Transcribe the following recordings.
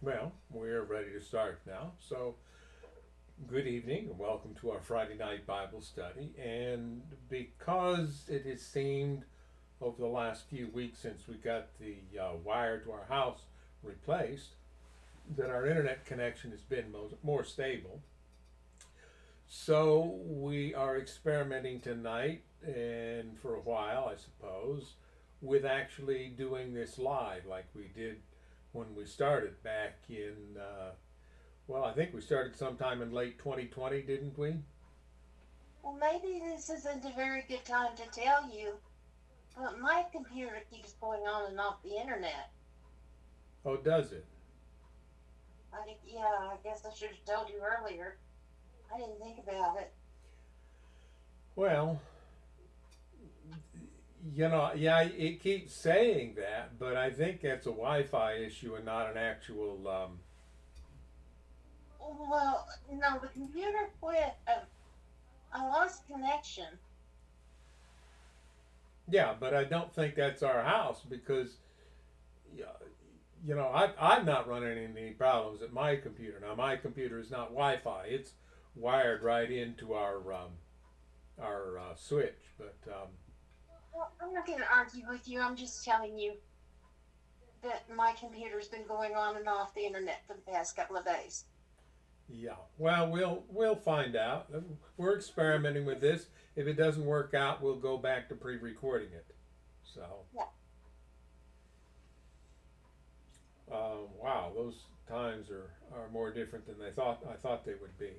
Well, we're ready to start now. So, good evening and welcome to our Friday night Bible study. And because it has seemed over the last few weeks since we got the wire to our house replaced that our internet connection has been more stable, so we are experimenting tonight and for a while, I suppose, with actually doing this live like we did when we started back in well, I think we started sometime in late 2020, didn't we? Well, maybe this isn't a very good time to tell you, but my computer keeps going on and off the internet. Oh, does it? Yeah, I guess I should have told you earlier. I didn't think about it. Well, yeah, it keeps saying that, but I think that's a Wi-Fi issue and not an actual. Well, no, the computer quit. I lost connection. Yeah, but I don't think that's our house because, yeah, I've not run into any problems at my computer. Now, my computer is not Wi-Fi; it's wired right into our switch. But Well, I'm not going to argue with you. I'm just telling you that my computer's been going on and off the internet for the past couple of days. yeah, well, we'll find out. We're experimenting with this. If it doesn't work out, we'll go back to pre-recording it. So, Yeah. wow, those times are more different than I thought they would be.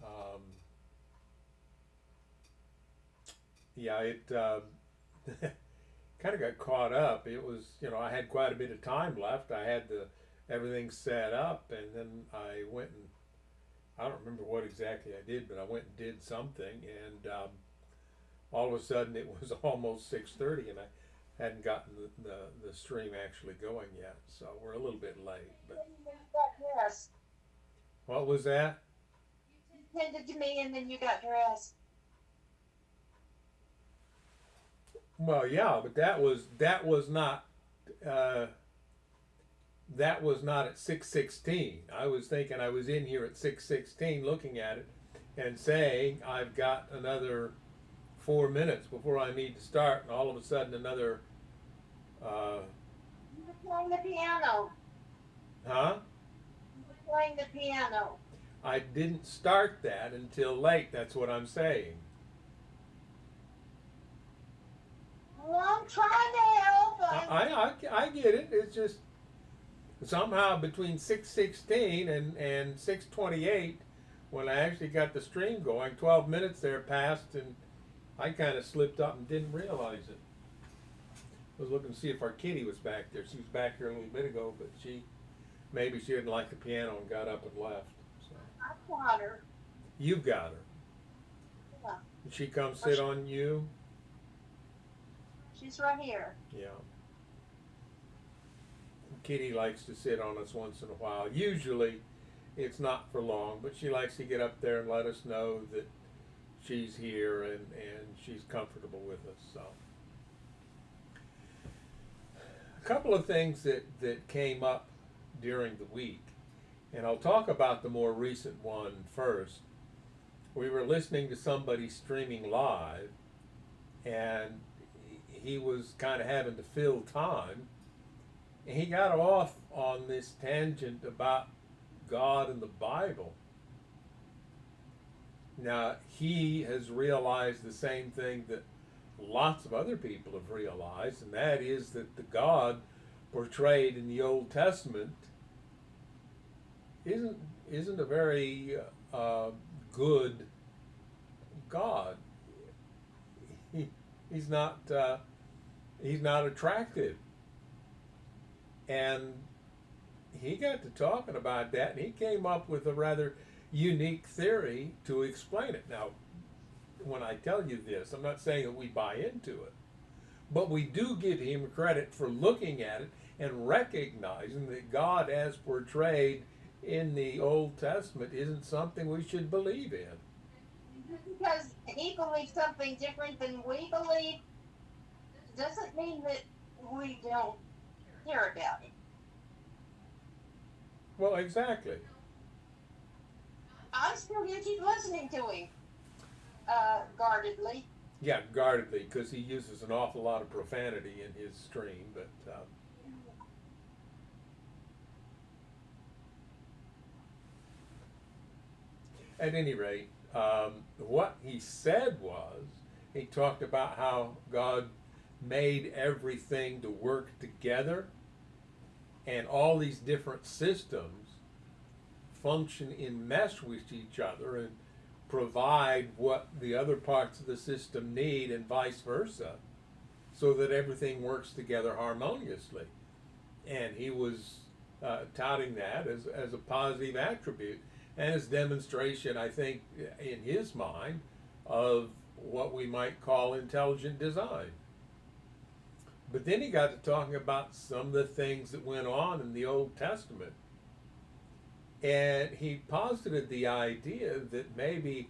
Um, yeah, it kind of got caught up. It was, I had quite a bit of time left. I had everything set up, and then I went and I don't remember what exactly I did, but I went and did something, and all of a sudden it was almost 6:30, and I hadn't gotten the stream actually going yet. So we're a little bit late. But You got dressed. what was that? You tended to me and then you got dressed. Well, yeah, but uh, that was not at 6:16. I was thinking I was in here at 6:16, looking at it, and saying I've got another 4 minutes before I need to start, and all of a sudden another, uh, You were playing the piano. huh? You were playing the piano. I didn't start that until late. That's what I'm saying. Well, I'm trying to help. I get it. It's just somehow between 6:16 and 6:28, when I actually got the stream going, 12 minutes there passed, and I kind of slipped up and didn't realize it. I was looking to see if our kitty was back there. She was back here a little bit ago, but maybe she didn't like the piano and got up and left. So I got her. you've got her. Yeah. Did she come Oh, sit on you? she's right here. Yeah. Kitty likes to sit on us once in a while. Usually, it's not for long, but she likes to get up there and let us know that she's here and she's comfortable with us. So, a couple of things that came up during the week, and I'll talk about the more recent one first. We were listening to somebody streaming live, and he was kind of having to fill time, and he got off on this tangent about God and the Bible. Now, he has realized the same thing that lots of other people have realized, and that is that the God portrayed in the Old Testament isn't isn't a very uh, good God. He, he's not he's not attractive, and he got to talking about that, and he came up with a rather unique theory to explain it. Now, when I tell you this, I'm not saying that we buy into it, but we do give him credit for looking at it and recognizing that God, as portrayed in the Old Testament, isn't something we should believe in. Just because he believes something different than we believe doesn't mean that we don't care about it. Well, exactly. I'm still gonna keep listening to him, guardedly. Yeah, guardedly, because he uses an awful lot of profanity in his stream. But at any rate, what he said was he talked about how God made everything to work together, and all these different systems function in mesh with each other and provide what the other parts of the system need, and vice versa, so that everything works together harmoniously. And he was touting that as a positive attribute and as demonstration, I think, in his mind, of what we might call intelligent design. But then he got to talking about some of the things that went on in the Old Testament. And he posited the idea that maybe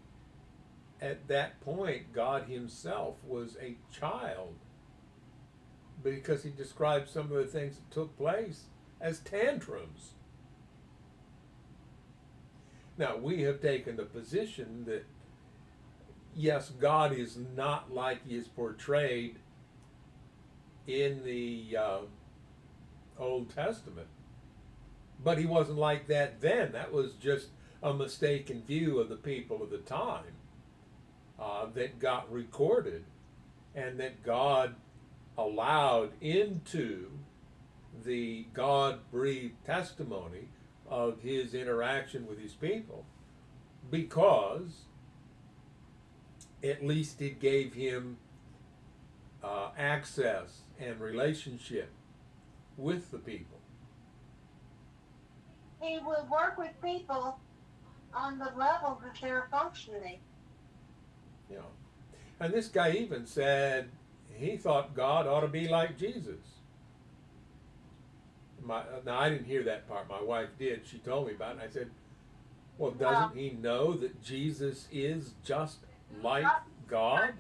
at that point God himself was a child, because he described some of the things that took place as tantrums. Now, we have taken the position that, yes, God is not like he is portrayed in the Old Testament, but he wasn't like that then. That was just a mistaken view of the people of the time that got recorded, and that God allowed into the God breathed testimony of his interaction with his people, because at least it gave him access and relationship with the people. He would work with people on the level that they're functioning. You know, and this guy even said he thought God ought to be like Jesus. Now, I didn't hear that part. My wife did. She told me about it. And I said, well, doesn't he know that Jesus is just like God?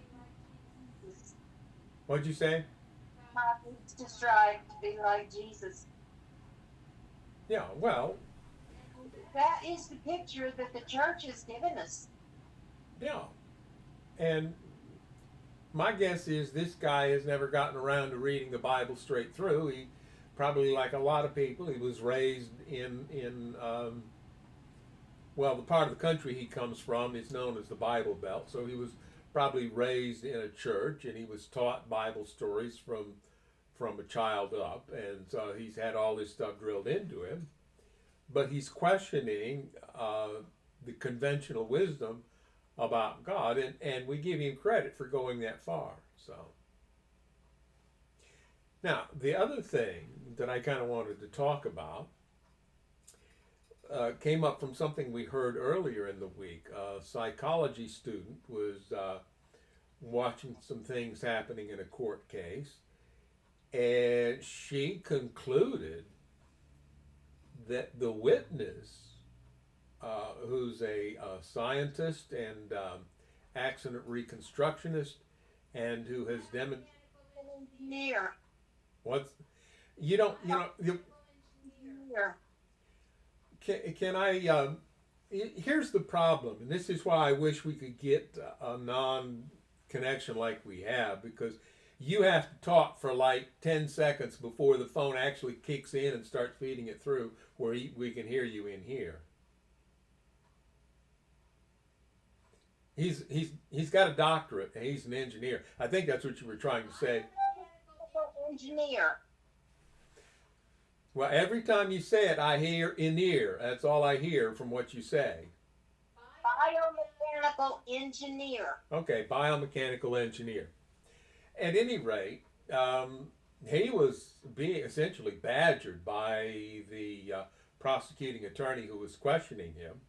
What'd you say? God needs to strive to be like Jesus. Yeah, well, That is the picture that the church has given us. yeah. And my guess is this guy has never gotten around to reading the Bible straight through. He probably, like a lot of people, he was raised in well, the part of the country he comes from is known as the Bible Belt. So he was probably raised in a church, and he was taught Bible stories from a child up, and so he's had all this stuff drilled into him. But he's questioning the conventional wisdom about God, and we give him credit for going that far. So now the other thing that I kind of wanted to talk about came up from something we heard earlier in the week. A psychology student was watching some things happening in a court case, and she concluded that the witness, who's a scientist and accident reconstructionist, and who has demonstrated Engineer. what's you don't you know you, Engineer. can I here's the problem, and this is why I wish we could get a non-connection like we have, because you have to talk for like 10 seconds before the phone actually kicks in and starts feeding it through where we can hear you in here. He's got a doctorate and he's an engineer. I think that's what you were trying to say. Engineer. Well, every time you say it, I hear in ear. That's all I hear from what you say. Biomechanical engineer. Okay, biomechanical engineer. At any rate, he was being essentially badgered by the prosecuting attorney who was questioning him.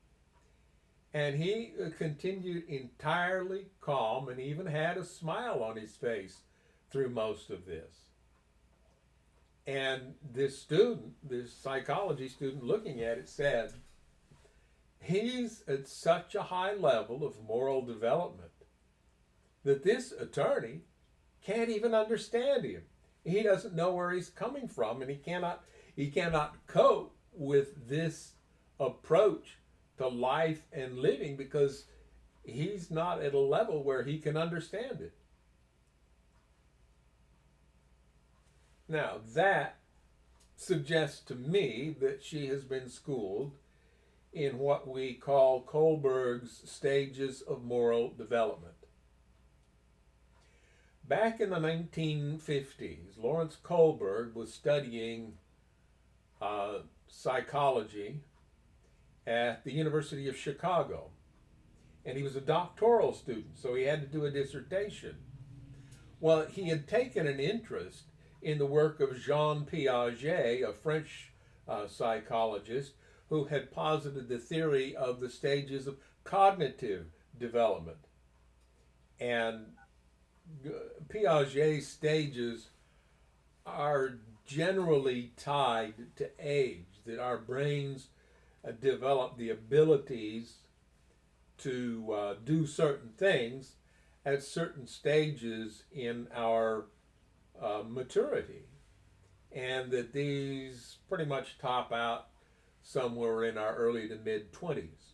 And he continued entirely calm and even had a smile on his face through most of this. And this student, this psychology student looking at it, said, he's at such a high level of moral development that this attorney can't even understand him. He doesn't know where he's coming from, and he cannot cope with this approach to life and living because he's not at a level where he can understand it. Now, that suggests to me that she has been schooled in what we call Kohlberg's stages of moral development. Back in the 1950s, Lawrence Kohlberg was studying psychology at the University of Chicago. And he was a doctoral student, so he had to do a dissertation. Well, he had taken an interest in the work of Jean Piaget, a French psychologist, who had posited the theory of the stages of cognitive development. And Piaget's stages are generally tied to age, that our brains develop the abilities to do certain things at certain stages in our maturity, and that these pretty much top out somewhere in our early to mid 20s,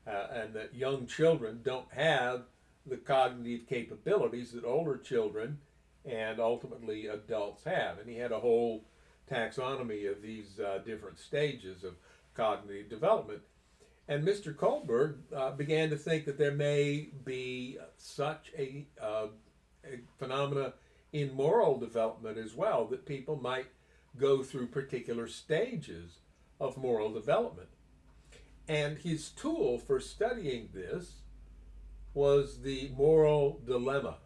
and that young children don't have the cognitive capabilities that older children and ultimately adults have. And he had a whole taxonomy of these different stages of cognitive development. And Mr. Kohlberg began to think that there may be such a phenomena in moral development as well, that people might go through particular stages of moral development. And his tool for studying this was the moral dilemma.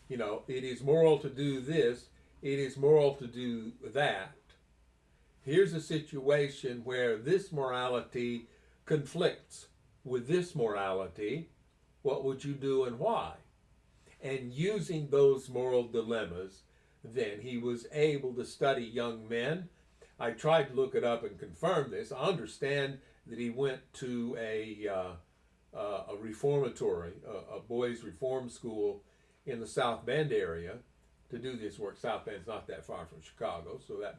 You know, it is moral to do this, it is moral to do that. Here's a situation where this morality conflicts with this morality. What would you do and why? And using those moral dilemmas, then he was able to study young men. I tried to look it up and confirm this. I understand that he went to a reformatory, a boys' reform school in the South Bend area to do this work. South Bend's not that far from Chicago, so that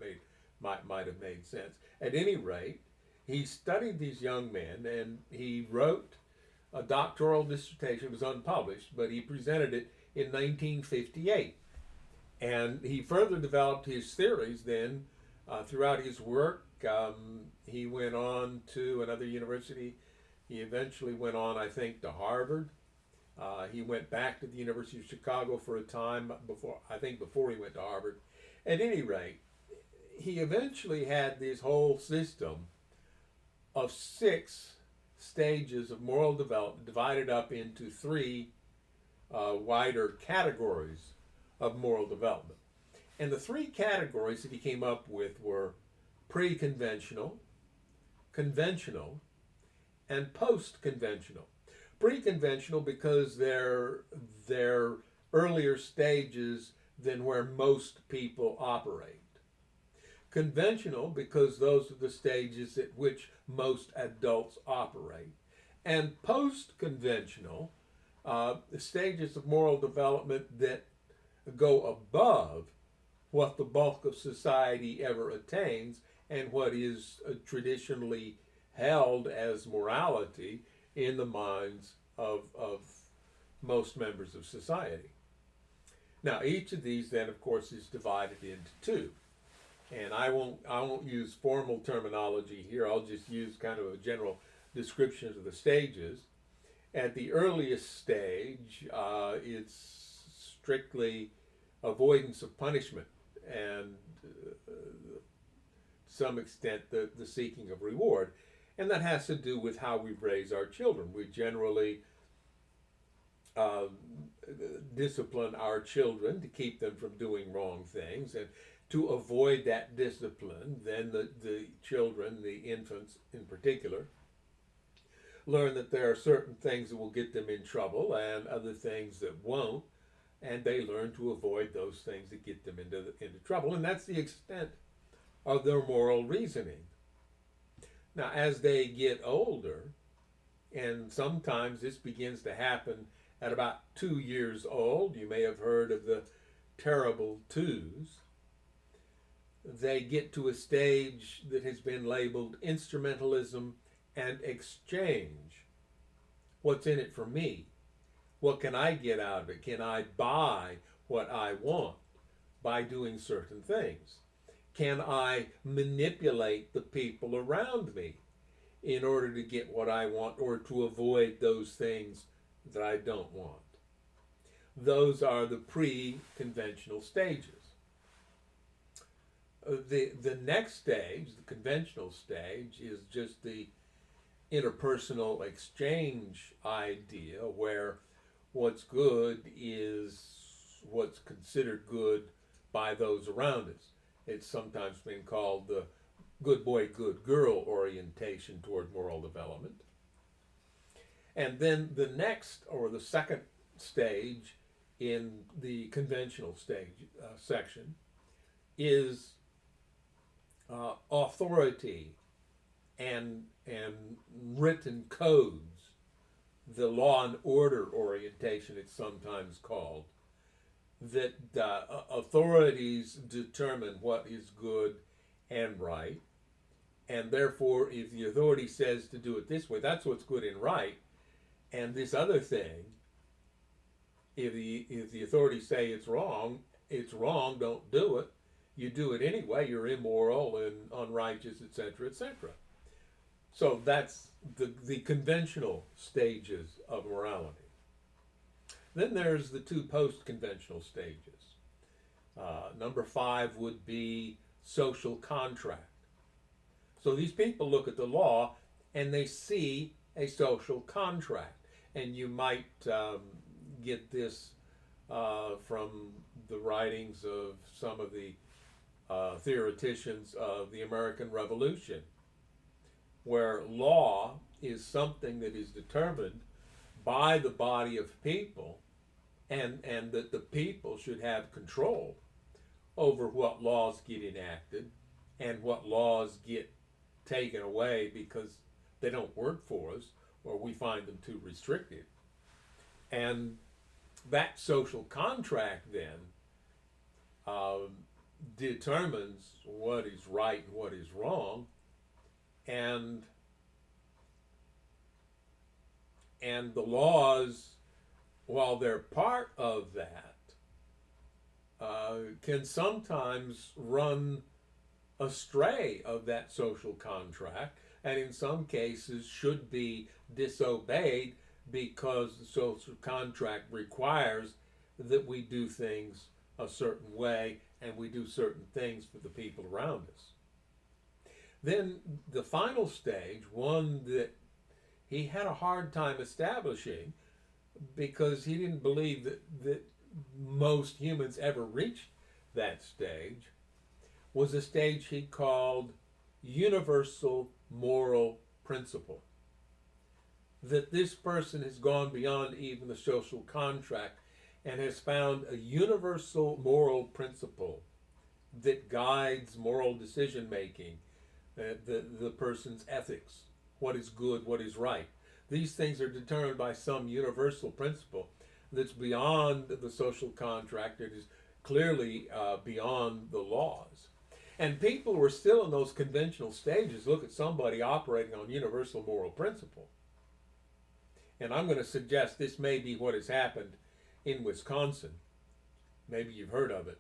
might have made sense. At any rate, he studied these young men and he wrote a doctoral dissertation. It was unpublished, but he presented it in 1958. And he further developed his theories then throughout his work. He went on to another university. He eventually went on, I think, to Harvard. He went back to the University of Chicago for a time before he went to Harvard. At any rate, he eventually had this whole system of 6 stages of moral development divided up into 3 wider categories of moral development. And the 3 categories that he came up with were pre-conventional, conventional, and post-conventional. Pre-conventional because they're earlier stages than where most people operate. Conventional because those are the stages at which most adults operate. And post-conventional, stages of moral development that go above what the bulk of society ever attains and what is traditionally held as morality in the minds of most members of society. Now, each of these then, of course, is divided into 2. And I won't use formal terminology here. I'll just use kind of a general description of the stages. At the earliest stage, it's strictly avoidance of punishment and to some extent the seeking of reward. And that has to do with how we raise our children. We generally discipline our children to keep them from doing wrong things. And to avoid that discipline, then the children, the infants in particular, learn that there are certain things that will get them in trouble and other things that won't. And they learn to avoid those things that get them into trouble. And that's the extent of their moral reasoning. Now, as they get older, and sometimes this begins to happen at about 2 years old, you may have heard of the terrible twos. they get to a stage that has been labeled instrumentalism and exchange. What's in it for me? What can I get out of it? Can I buy what I want by doing certain things? Can I manipulate the people around me in order to get what I want or to avoid those things that I don't want? Those are the pre-conventional stages. The next stage, the conventional stage, is just the interpersonal exchange idea where what's good is what's considered good by those around us. It's sometimes been called the good boy, good girl orientation toward moral development. And then the next, or the second stage in the conventional stage section, is authority and written codes, the law and order orientation it's sometimes called, that authorities determine what is good and right, and therefore if the authority says to do it this way, that's what's good and right, and this other thing, if the authorities say it's wrong, don't do it. You do it anyway, you're immoral and unrighteous, etc., etc. So that's the conventional stages of morality. Then there's the two post-conventional stages. Number 5 would be social contract. So these people look at the law and they see a social contract. And you might get this from the writings of some of the theoreticians of the American Revolution, where law is something that is determined by the body of people, and that the people should have control over what laws get enacted and what laws get taken away because they don't work for us or we find them too restrictive. And that social contract then determines what is right and what is wrong, and the laws, while they're part of that, can sometimes run astray of that social contract, and in some cases should be disobeyed because the social contract requires that we do things a certain way and we do certain things for the people around us. Then the final stage, one that he had a hard time establishing because he didn't believe that most humans ever reached that stage, was a stage he called universal moral principle. That this person has gone beyond even the social contract and has found a universal moral principle that guides moral decision making, the person's ethics, what is good, what is right. These things are determined by some universal principle that's beyond the social contract, it is clearly beyond the laws. And people were still in those conventional stages. Look at somebody operating on universal moral principle. And I'm going to suggest this may be what has happened in Wisconsin. Maybe you've heard of it.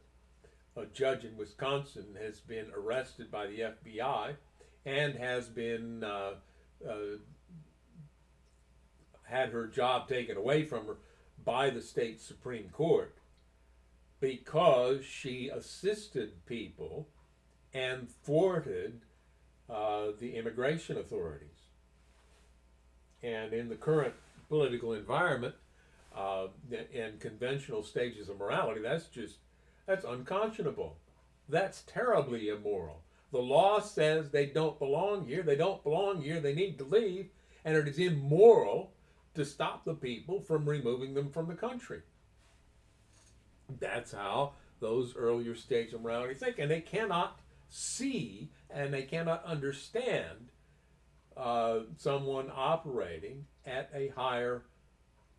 A judge in Wisconsin has been arrested by the FBI and has been had her job taken away from her by the state Supreme Court because she assisted people and thwarted the immigration authorities. And in the current political environment and conventional stages of morality, that's unconscionable. That's terribly immoral. The law says they don't belong here, they need to leave, and it is immoral to stop the people from removing them from the country. That's how those earlier stages of morality think, and they cannot see and they cannot understand someone operating at a higher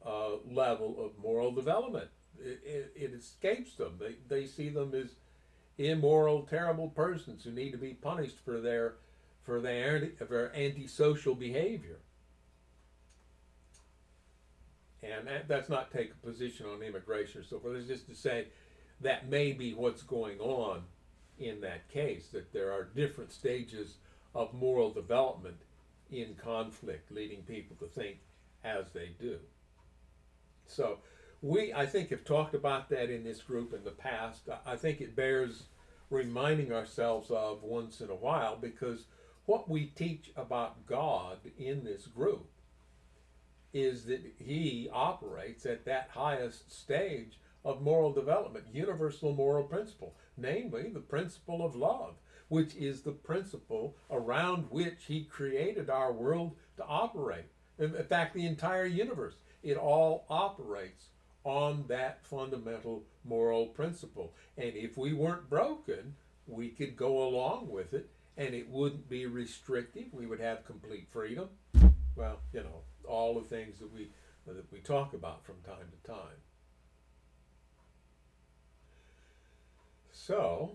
level of moral development. It escapes them. They see them immoral, terrible persons who need to be punished for their antisocial behavior. And that's not take a position on immigration or so forth. It's just to say that may be what's going on in that case, that there are different stages of moral development in conflict, leading people to think as they do. So we, I think, have talked about that in this group in the past. I think it bears reminding ourselves of once in a while, because what we teach about God in this group is that he operates at that highest stage of moral development, universal moral principle, namely the principle of love, which is the principle around which he created our world to operate. In fact, the entire universe, it all operates on that fundamental moral principle. And if we weren't broken, we could go along with it and it wouldn't be restrictive. We would have complete freedom. Well, all the things that we talk about from time to time. So,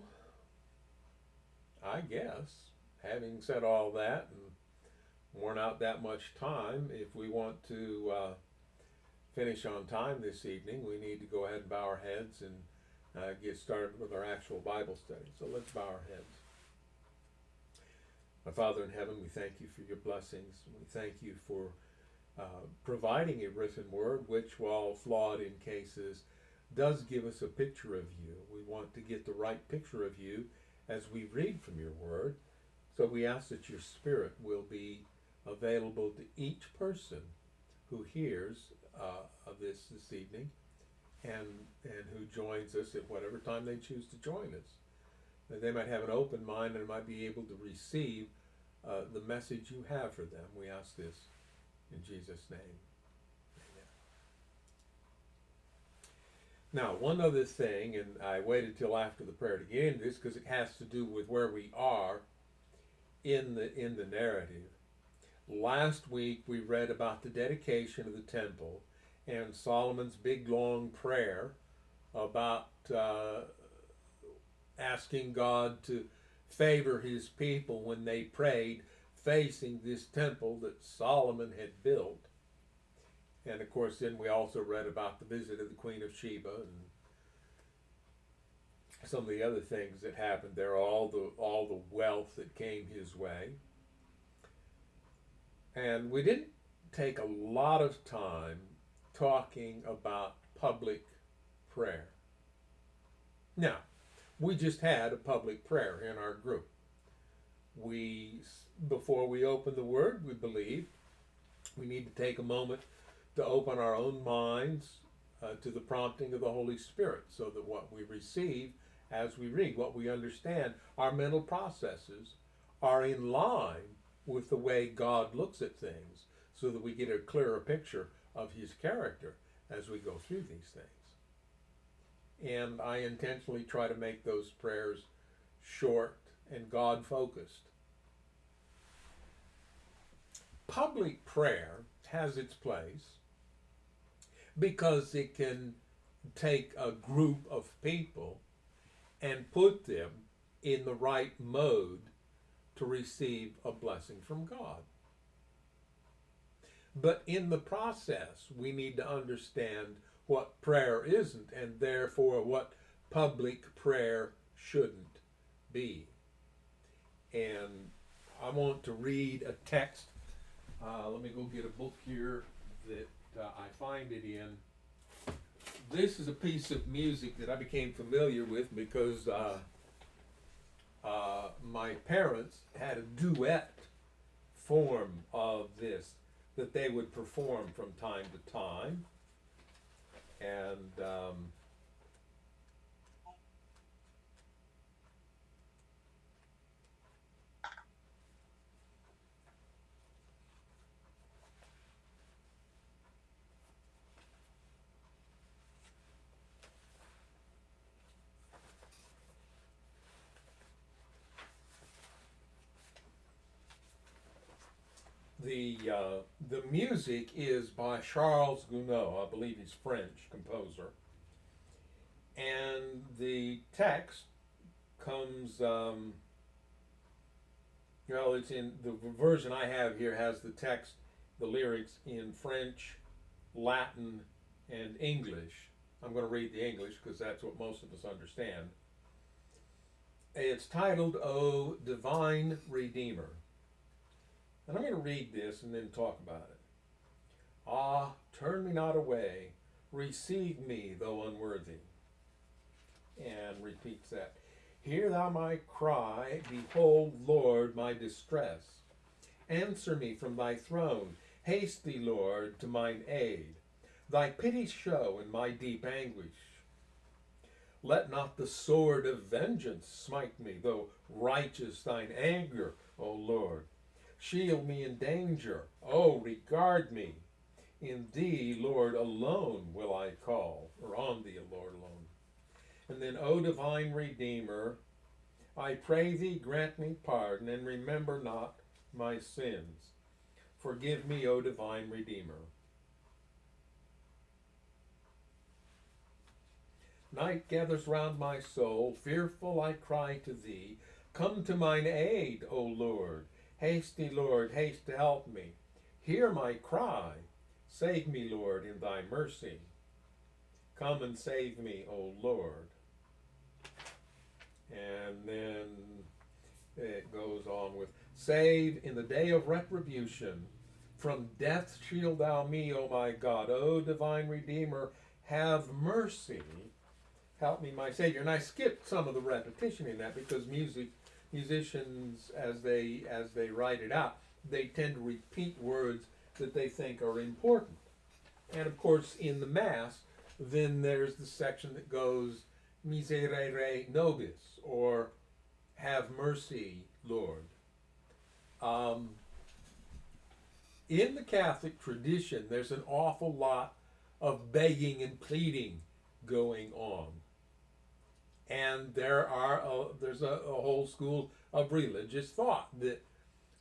I guess, having said all that and worn out that much time, if we want to finish on time this evening, we need to go ahead and bow our heads and get started with our actual Bible study. So let's bow our heads. My Father in heaven, we thank you for your blessings. We thank you for providing a written word, which, while flawed in cases, does give us a picture of you. We want to get the right picture of you as we read from your word. So we ask that your Spirit will be available to each person who hears of this evening and who joins us at whatever time they choose to join us. That they might have an open mind and might be able to receive the message you have for them. We ask this in Jesus' name. Amen. Now, one other thing, and I waited till after the prayer to get into this because it has to do with where we are in the narrative. Last week we read about the dedication of the temple and Solomon's big long prayer about asking God to favor his people when they prayed facing this temple that Solomon had built. And of course then we also read about the visit of the Queen of Sheba and some of the other things that happened there, all the wealth that came his way. And we didn't take a lot of time talking about public prayer. Now, we just had a public prayer in our group. Before we open the Word, we believe we need to take a moment to open our own minds to the prompting of the Holy Spirit, so that what we receive as we read, what we understand, our mental processes are in line with the way God looks at things, so that we get a clearer picture of his character as we go through these things. And I intentionally try to make those prayers short and God-focused. Public prayer has its place because it can take a group of people and put them in the right mode to receive a blessing from God. But in the process, we need to understand what prayer isn't, and therefore what public prayer shouldn't be. And I want to read a text. Let me go get a book here that I find it in. This is a piece of music that I became familiar with because my parents had a duet form of this that they would perform from time to time. And the music is by Charles Gounod, I believe he's French composer, and the text comes, well, it's in the version I have here has the text, the lyrics in French, Latin, and English. I'm going to read the English because that's what most of us understand. It's titled, O Divine Redeemer. And I'm going to read this and then talk about it. Ah, turn me not away, receive me though unworthy. And repeats that. Hear thou my cry, behold, Lord, my distress. Answer me from thy throne, haste thee, Lord, to mine aid. Thy pity show in my deep anguish. Let not the sword of vengeance smite me, though righteous thine anger, O Lord. Shield me in danger, O regard me. In thee, Lord, alone will I call, or on thee, Lord, alone. And then, O divine Redeemer, I pray thee grant me pardon, and remember not my sins. Forgive me, O divine Redeemer. Night gathers round my soul, fearful I cry to thee. Come to mine aid, O Lord. Hasty, Lord, haste to help me. Hear my cry. Save me, Lord, in thy mercy. Come and save me, O Lord. And then it goes on with, save in the day of retribution. From death shield thou me, O my God. O divine Redeemer, have mercy. Help me, my Savior. And I skipped some of the repetition in that because musicians, as they write it out, they tend to repeat words that they think are important. And of course, in the Mass, then there's the section that goes, Miserere nobis, or have mercy, Lord. In the Catholic tradition, there's an awful lot of begging and pleading going on. And there's a whole school of religious thought that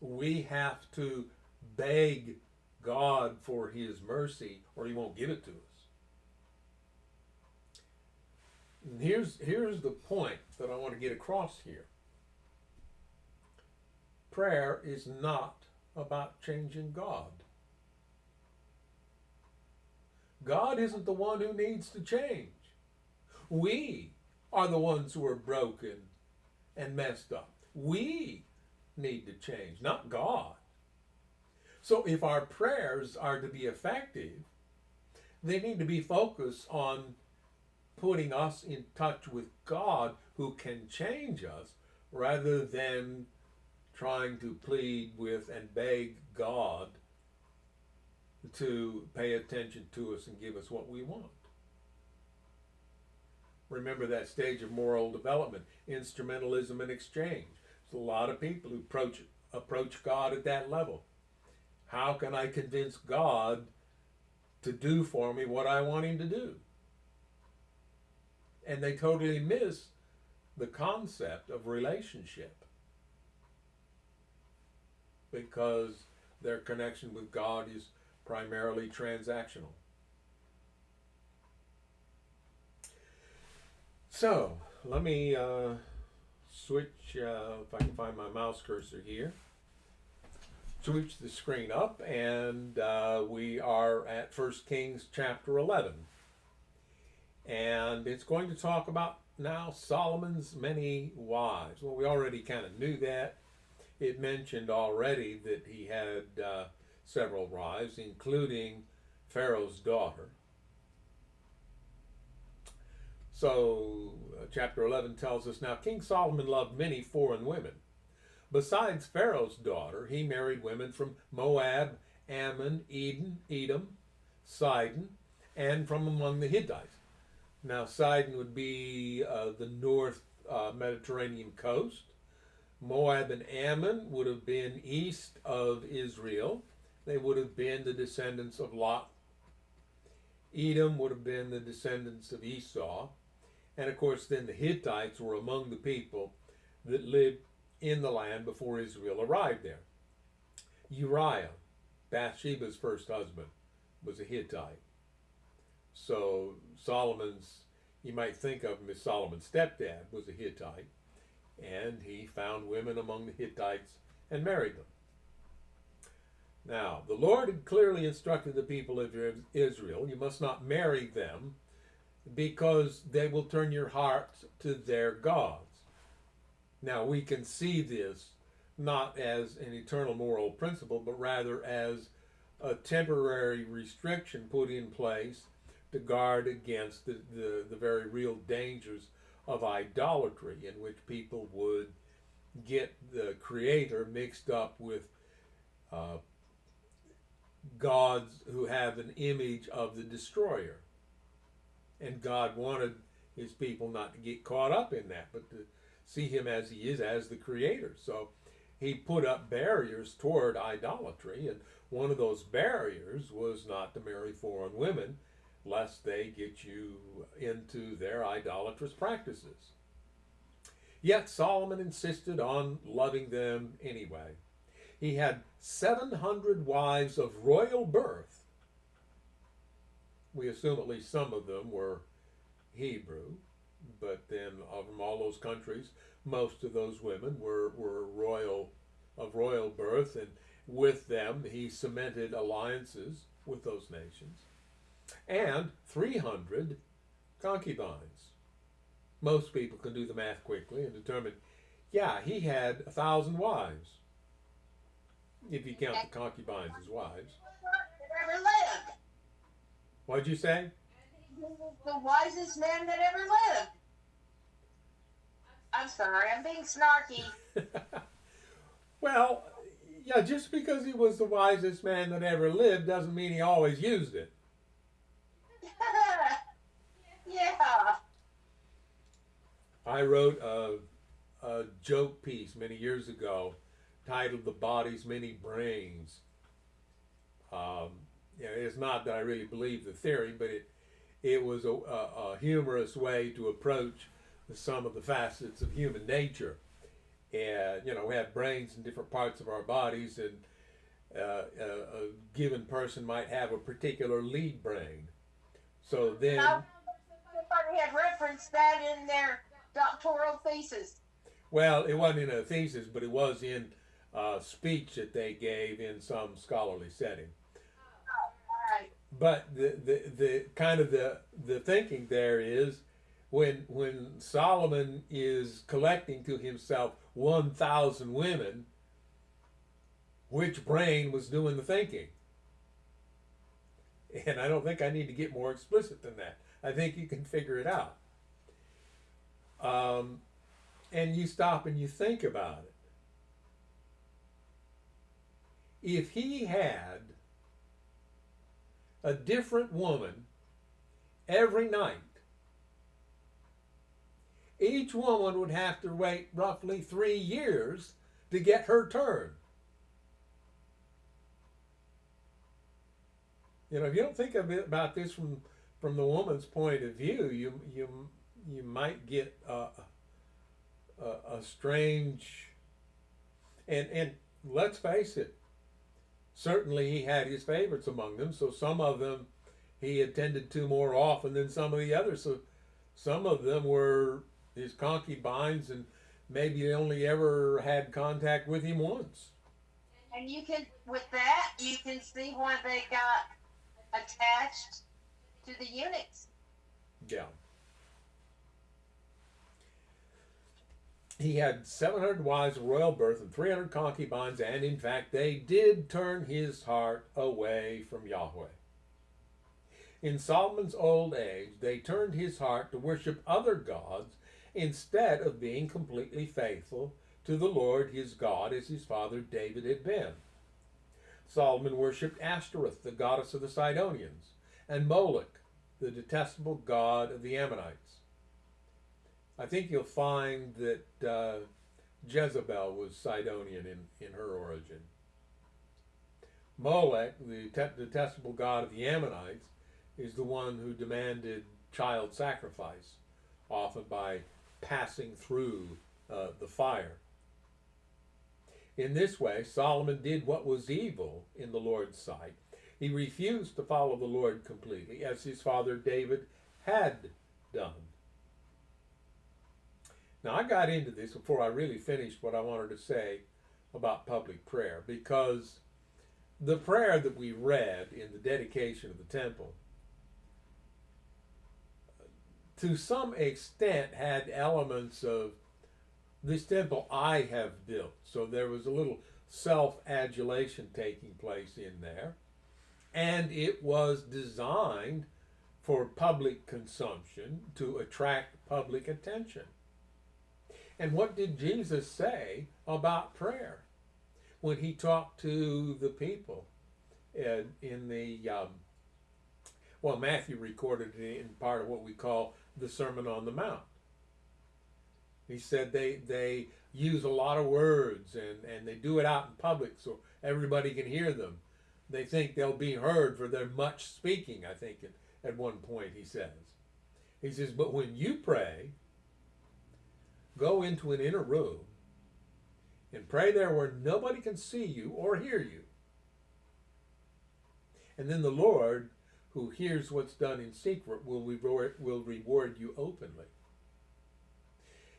we have to beg God for his mercy or he won't give it to us. And here's the point that I want to get across here. Prayer is not about changing God. God isn't the one who needs to change. We are the ones who are broken and messed up. We need to change, not God. So if our prayers are to be effective, they need to be focused on putting us in touch with God who can change us rather than trying to plead with and beg God to pay attention to us and give us what we want. Remember that stage of moral development, instrumentalism and exchange. There's a lot of people who approach God at that level. How can I convince God to do for me what I want him to do? And they totally miss the concept of relationship because their connection with God is primarily transactional. So, let me switch, if I can find my mouse cursor here, switch the screen up, and we are at 1 Kings chapter 11. And it's going to talk about now Solomon's many wives. Well, we already kind of knew that. It mentioned already that he had several wives, including Pharaoh's daughter. So, chapter 11 tells us, now King Solomon loved many foreign women. Besides Pharaoh's daughter, he married women from Moab, Ammon, Edom, Sidon, and from among the Hittites. Now, Sidon would be the north Mediterranean coast. Moab and Ammon would have been east of Israel. They would have been the descendants of Lot. Edom would have been the descendants of Esau. And of course, then the Hittites were among the people that lived in the land before Israel arrived there. Uriah, Bathsheba's first husband, was a Hittite. So Solomon's, you might think of him as Solomon's stepdad, was a Hittite. and he found women among the Hittites and married them. Now, the Lord had clearly instructed the people of Israel, you must not marry them because they will turn your hearts to their gods. Now, we can see this not as an eternal moral principle, but rather as a temporary restriction put in place to guard against the very real dangers of idolatry, in which people would get the Creator mixed up with uh, gods who have an image of the destroyer. And God wanted his people not to get caught up in that, but to see him as he is, as the Creator. So he put up barriers toward idolatry, and one of those barriers was not to marry foreign women, lest they get you into their idolatrous practices. Yet Solomon insisted on loving them anyway. He had 700 wives of royal birth. We assume at least some of them were Hebrew, but then from all those countries, most of those women were of royal birth, and with them he cemented alliances with those nations. And 300 concubines. Most people can do the math quickly and determine, yeah, he had 1,000 wives, if you count the concubines as wives. That ever lived. What'd you say? The wisest man that ever lived. I'm sorry, I'm being snarky. Well, yeah, just because he was the wisest man that ever lived doesn't mean he always used it. Yeah. I wrote a joke piece many years ago titled "The Body's Many Brains." It's not that I really believe the theory, but it was a humorous way to approach some of the facets of human nature. And we have brains in different parts of our bodies, and a given person might have a particular lead brain. So then, somebody had referenced that in their doctoral thesis. well, it wasn't in a thesis, but it was in a speech that they gave in some scholarly setting. All right. But the kind of the thinking there is when Solomon is collecting to himself 1,000 women, which brain was doing the thinking? And I don't think I need to get more explicit than that. I think you can figure it out. And you stop and you think about it. If he had a different woman every night, each woman would have to wait roughly 3 years to get her turn. If you don't think about this from the woman's point of view, you might get a strange, and let's face it, certainly he had his favorites among them, so some of them he attended to more often than some of the others. So some of them were his concubines, and maybe he only ever had contact with him once. And with that, you can see why they got attached to the eunuchs. Yeah. He had 700 wives of royal birth and 300 concubines, and in fact, they did turn his heart away from Yahweh. In Solomon's old age, they turned his heart to worship other gods instead of being completely faithful to the Lord his God as his father David had been. Solomon worshipped Ashtoreth, the goddess of the Sidonians, and Moloch, the detestable god of the Ammonites. I think you'll find that Jezebel was Sidonian in her origin. Molech, the detestable god of the Ammonites, is the one who demanded child sacrifice, often by passing through the fire. In this way, Solomon did what was evil in the Lord's sight. He refused to follow the Lord completely, as his father David had done. Now, I got into this before I really finished what I wanted to say about public prayer, because the prayer that we read in the dedication of the temple, to some extent, had elements of this temple I have built. So there was a little self adulation taking place in there. And it was designed for public consumption to attract public attention. And what did Jesus say about prayer when he talked to the people in the well, Matthew recorded it in part of what we call the Sermon on the Mount. He said they use a lot of words, and they do it out in public so everybody can hear them. They think they'll be heard for their much speaking, I think at one point he says. He says, but when you pray, go into an inner room and pray there where nobody can see you or hear you. And then the Lord, who hears what's done in secret, will reward you openly.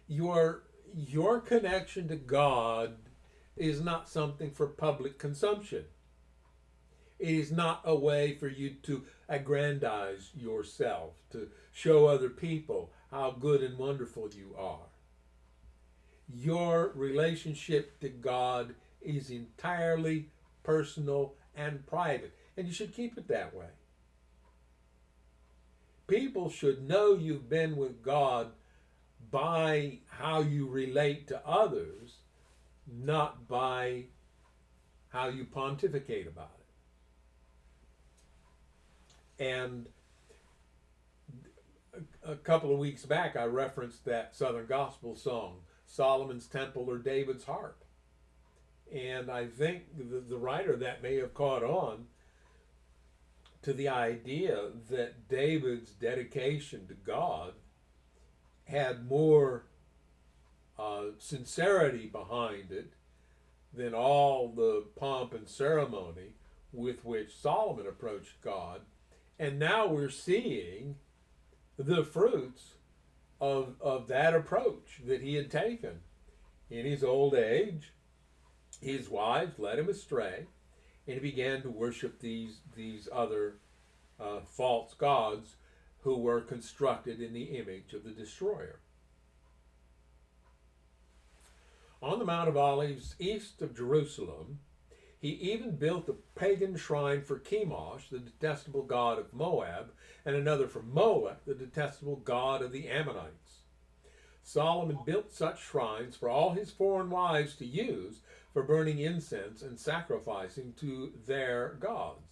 Your connection to God is not something for public consumption. It is not a way for you to aggrandize yourself, to show other people how good and wonderful you are. Your relationship to God is entirely personal and private, and you should keep it that way. People should know you've been with God by how you relate to others, not by how you pontificate about it. And a couple of weeks back, I referenced that Southern Gospel song, Solomon's Temple or David's Harp. And I think the writer of that may have caught on to the idea that David's dedication to God had more sincerity behind it than all the pomp and ceremony with which Solomon approached God. And now we're seeing the fruits of that approach that he had taken. In his old age, his wives led him astray, and he began to worship these other false gods who were constructed in the image of the destroyer. On the Mount of Olives, east of Jerusalem, he even built a pagan shrine for Chemosh, the detestable god of Moab, and another for Molech, the detestable god of the Ammonites. Solomon built such shrines for all his foreign wives to use for burning incense and sacrificing to their gods.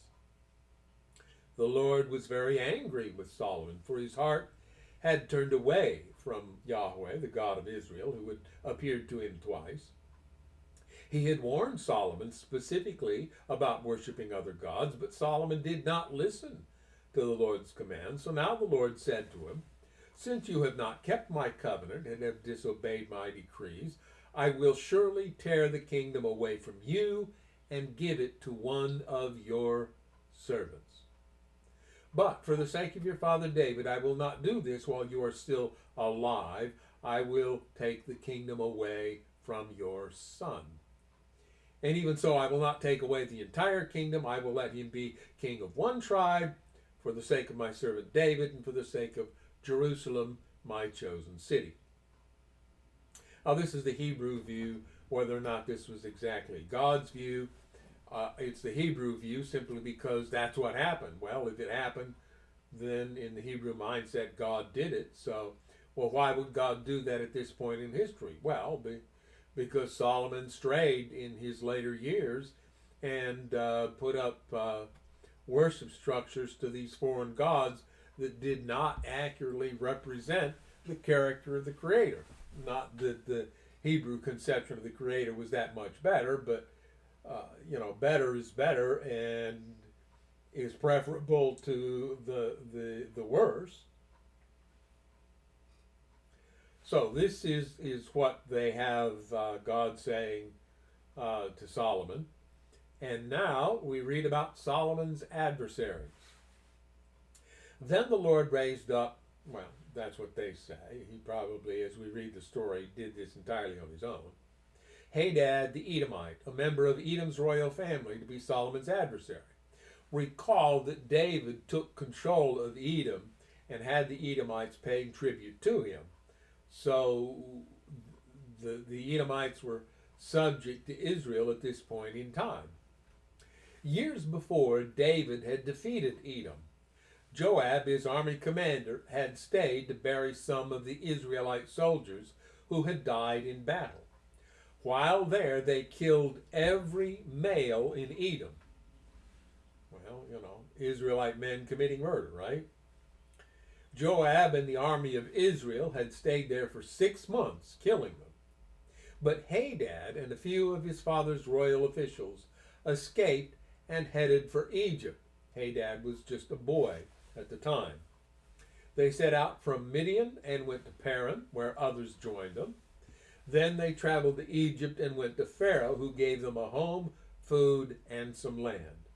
The Lord was very angry with Solomon, for his heart had turned away from Yahweh, the God of Israel, who had appeared to him twice. He had warned Solomon specifically about worshiping other gods, but Solomon did not listen to the Lord's command. So now the Lord said to him, since you have not kept my covenant and have disobeyed my decrees, I will surely tear the kingdom away from you and give it to one of your servants. But for the sake of your father David, I will not do this while you are still alive. I will take the kingdom away from your son. And even so, I will not take away the entire kingdom. I will let him be king of one tribe for the sake of my servant David and for the sake of Jerusalem, my chosen city. Now, this is the Hebrew view. Whether or not this was exactly God's view, it's the Hebrew view simply because that's what happened. Well, if it happened, then in the Hebrew mindset, God did it. So, well, why would God do that at this point in history? Well, because Solomon strayed in his later years and put up worship structures to these foreign gods that did not accurately represent the character of the Creator. Not that the Hebrew conception of the Creator was that much better, but better is better and is preferable to the worse. So this is what they have God saying to Solomon. And now we read about Solomon's adversaries. Then the Lord raised up, well, That's what they say. He probably, as we read the story, did this entirely on his own. Hadad the Edomite, a member of Edom's royal family, to be Solomon's adversary. Recall that David took control of Edom and had the Edomites paying tribute to him. So the Edomites were subject to Israel at this point in time. Years before, David had defeated Edom. Joab, his army commander, had stayed to bury some of the Israelite soldiers who had died in battle. While there, they killed every male in Edom. Well, Israelite men committing murder, right? Joab and the army of Israel had stayed there for 6 months, killing them. But Hadad and a few of his father's royal officials escaped and headed for Egypt. Hadad was just a boy at the time. They set out from Midian and went to Paran, where others joined them. Then they traveled to Egypt and went to Pharaoh, who gave them a home, food, and some land.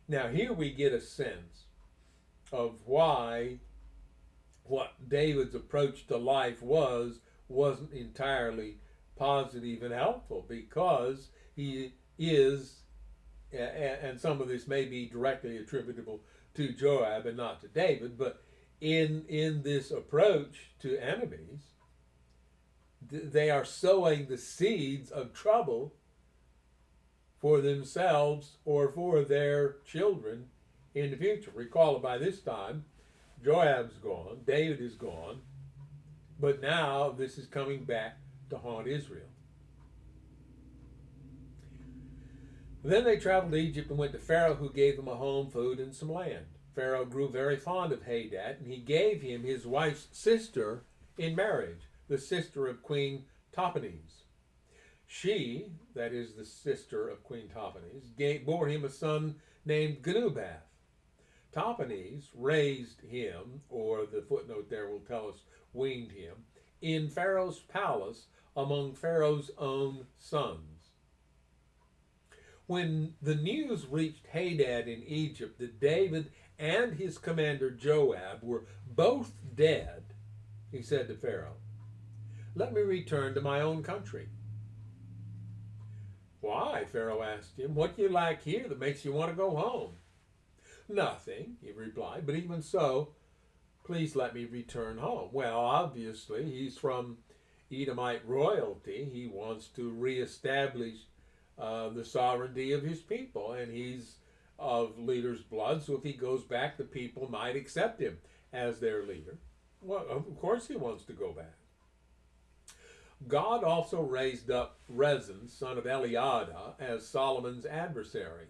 Now, here we get a sense of why what David's approach to life wasn't entirely positive and helpful, because he is, and some of this may be directly attributable to Joab and not to David, but in this approach to enemies, they are sowing the seeds of trouble for themselves or for their children in the future. Recall, by this time, Joab's gone, David is gone, but now this is coming back to haunt Israel. Then they traveled to Egypt and went to Pharaoh, who gave them a home, food, and some land. Pharaoh grew very fond of Hadad, and he gave him his wife's sister in marriage, the sister of Queen Tahpenes. She, that is the sister of Queen Tahpenes, bore him a son named Genubath. Tahpenes raised him, or the footnote there will tell us weaned him, in Pharaoh's palace among Pharaoh's own sons. When the news reached Hadad in Egypt that David and his commander Joab were both dead, he said to Pharaoh, "Let me return to my own country." "Why?" Pharaoh asked him. "What do you like here that makes you want to go home?" "Nothing," he replied, "but even so, please let me return home." Well, obviously, he's from Edomite royalty. He wants to reestablish the sovereignty of his people, and he's of leader's blood, so if he goes back, the people might accept him as their leader. Well, of course he wants to go back. God also raised up Rezin, son of Eliada, as Solomon's adversary.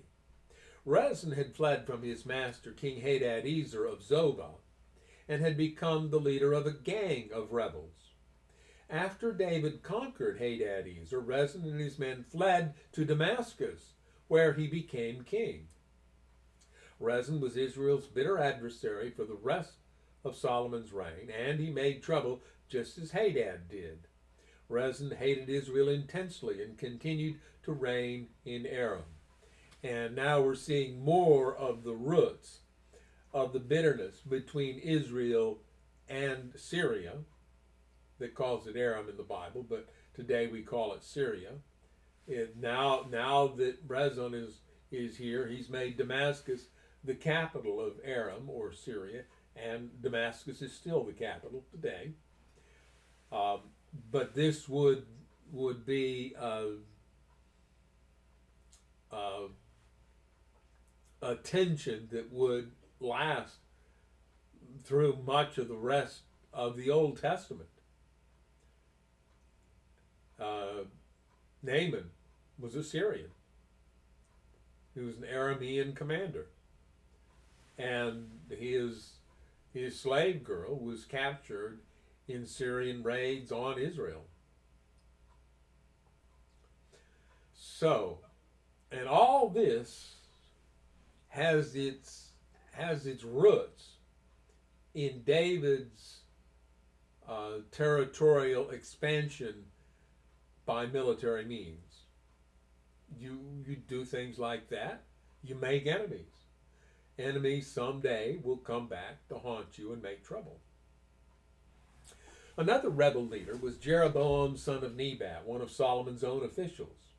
Rezin had fled from his master, King Hadadezer of Zobah, and had become the leader of a gang of rebels. After David conquered Hadadezer, Rezin and his men fled to Damascus, where he became king. Rezin was Israel's bitter adversary for the rest of Solomon's reign, and he made trouble just as Hadad did. Rezin hated Israel intensely and continued to reign in Aram. And now we're seeing more of the roots of the bitterness between Israel and Syria. That calls it Aram in the Bible, but today we call it Syria. Now that Rezin is here, he's made Damascus the capital of Aram, or Syria, and Damascus is still the capital today. But this would be a tension that would last through much of the rest of the Old Testament. Naaman was a Syrian. He was an Aramean commander, and his slave girl was captured in Syrian raids on Israel. So, and all this has its roots in David's territorial expansion by military means. You do things like that, you make enemies. Enemies someday will come back to haunt you and make trouble. Another rebel leader was Jeroboam son of Nebat, one of Solomon's own officials.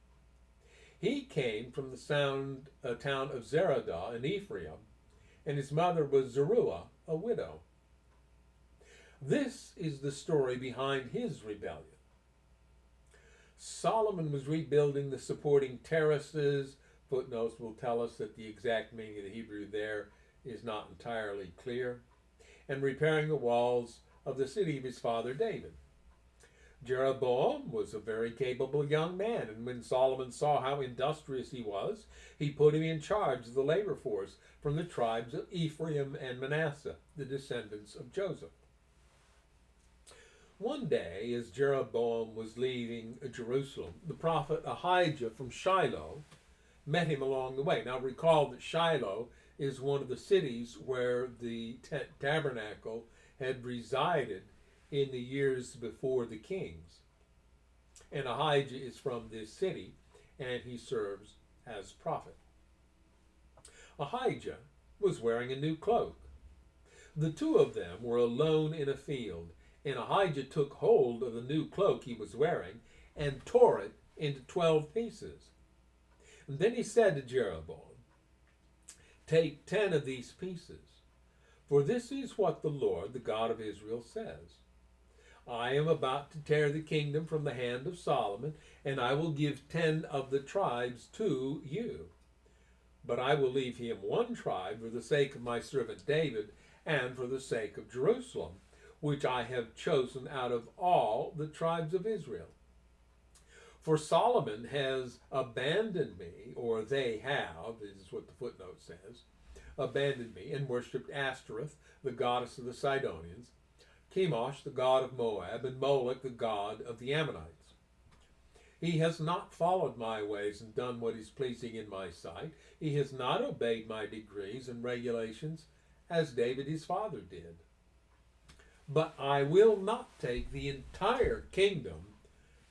He came from the town of Zeradah in Ephraim, and his mother was Zeruiah, a widow. This is the story behind his rebellion. Solomon was rebuilding the supporting terraces. Footnotes will tell us that the exact meaning of the Hebrew there is not entirely clear, and repairing the walls of the city of his father David. Jeroboam was a very capable young man, and when Solomon saw how industrious he was, he put him in charge of the labor force from the tribes of Ephraim and Manasseh, the descendants of Joseph. One day, as Jeroboam was leaving Jerusalem, the prophet Ahijah from Shiloh met him along the way. Now recall that Shiloh is one of the cities where the tabernacle had resided in the years before the kings. And Ahijah is from this city, and he serves as prophet. Ahijah was wearing a new cloak. The two of them were alone in a field, and Ahijah took hold of the new cloak he was wearing and tore it into 12 pieces. And then he said to Jeroboam, "Take 10 of these pieces, for this is what the Lord, the God of Israel, says. I am about to tear the kingdom from the hand of Solomon, and I will give 10 of the tribes to you. But I will leave him one tribe for the sake of my servant David and for the sake of Jerusalem, which I have chosen out of all the tribes of Israel. For Solomon has abandoned me," or they have, this is what the footnote says, "abandoned me and worshipped Ashtoreth, the goddess of the Sidonians, Chemosh, the god of Moab, and Moloch, the god of the Ammonites. He has not followed my ways and done what is pleasing in my sight. He has not obeyed my decrees and regulations as David his father did. But I will not take the entire kingdom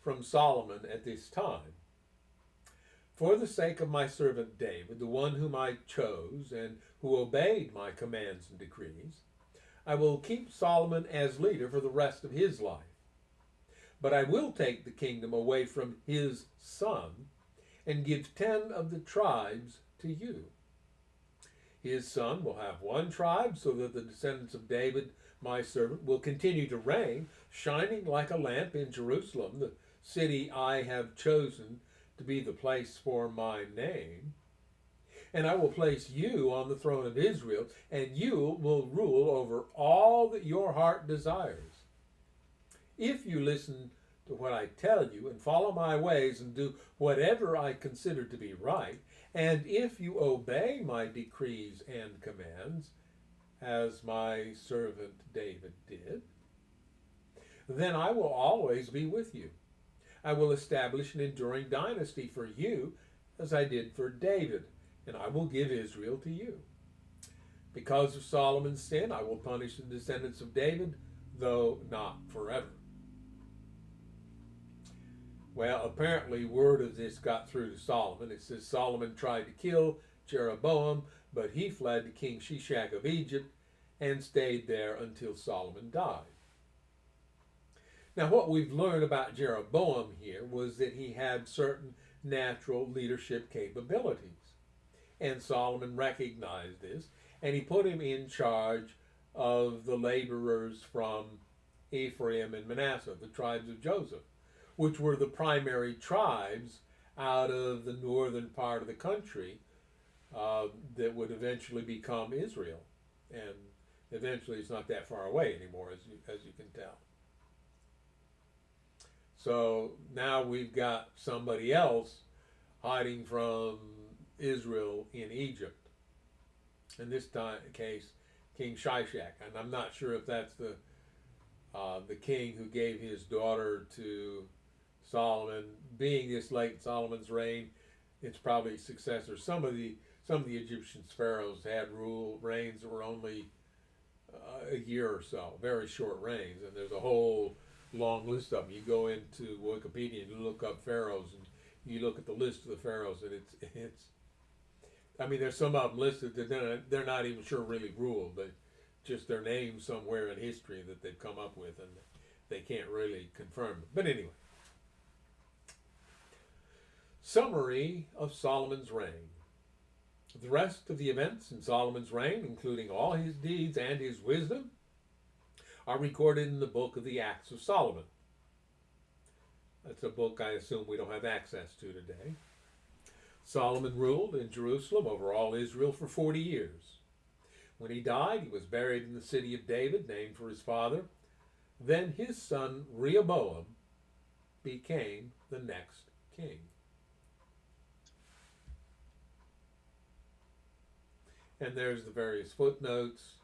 from Solomon at this time. For the sake of my servant David, the one whom I chose and who obeyed my commands and decrees, I will keep Solomon as leader for the rest of his life. But I will take the kingdom away from his son and give 10 of the tribes to you. His son will have one tribe, so that the descendants of David, my servant, will continue to reign, shining like a lamp in Jerusalem, the city I have chosen to be the place for my name. And I will place you on the throne of Israel, and you will rule over all that your heart desires. If you listen to what I tell you and follow my ways and do whatever I consider to be right, and if you obey my decrees and commands, as my servant David did, then I will always be with you. I will establish an enduring dynasty for you, as I did for David, and I will give Israel to you. Because of Solomon's sin, I will punish the descendants of David, though not forever." Well, apparently word of this got through to Solomon. It says Solomon tried to kill Jeroboam, but he fled to King Shishak of Egypt and stayed there until Solomon died. Now, what we've learned about Jeroboam here was that he had certain natural leadership capabilities. And Solomon recognized this, and he put him in charge of the laborers from Ephraim and Manasseh, the tribes of Joseph, which were the primary tribes out of the northern part of the country that would eventually become Israel. And eventually it's not that far away anymore, as you can tell. So now we've got somebody else hiding from Israel in Egypt. In this case, King Shishak. And I'm not sure if that's the king who gave his daughter to Solomon. Being this late in Solomon's reign, it's probably his successor. Some of the Egyptian pharaohs had reigns that were only a year or so, very short reigns, and there's a whole long list of them. You go into Wikipedia and you look up pharaohs, and you look at the list of the pharaohs, and it's. I mean, there's some of them listed that they're not even sure really ruled, but just their names somewhere in history that they've come up with, and they can't really confirm it. But anyway, summary of Solomon's reign. The rest of the events in Solomon's reign, including all his deeds and his wisdom, are recorded in the book of the Acts of Solomon. That's a book I assume we don't have access to today. Solomon ruled in Jerusalem over all Israel for 40 years. When he died, he was buried in the city of David, named for his father. Then his son Rehoboam became the next king. And there's the various footnotes.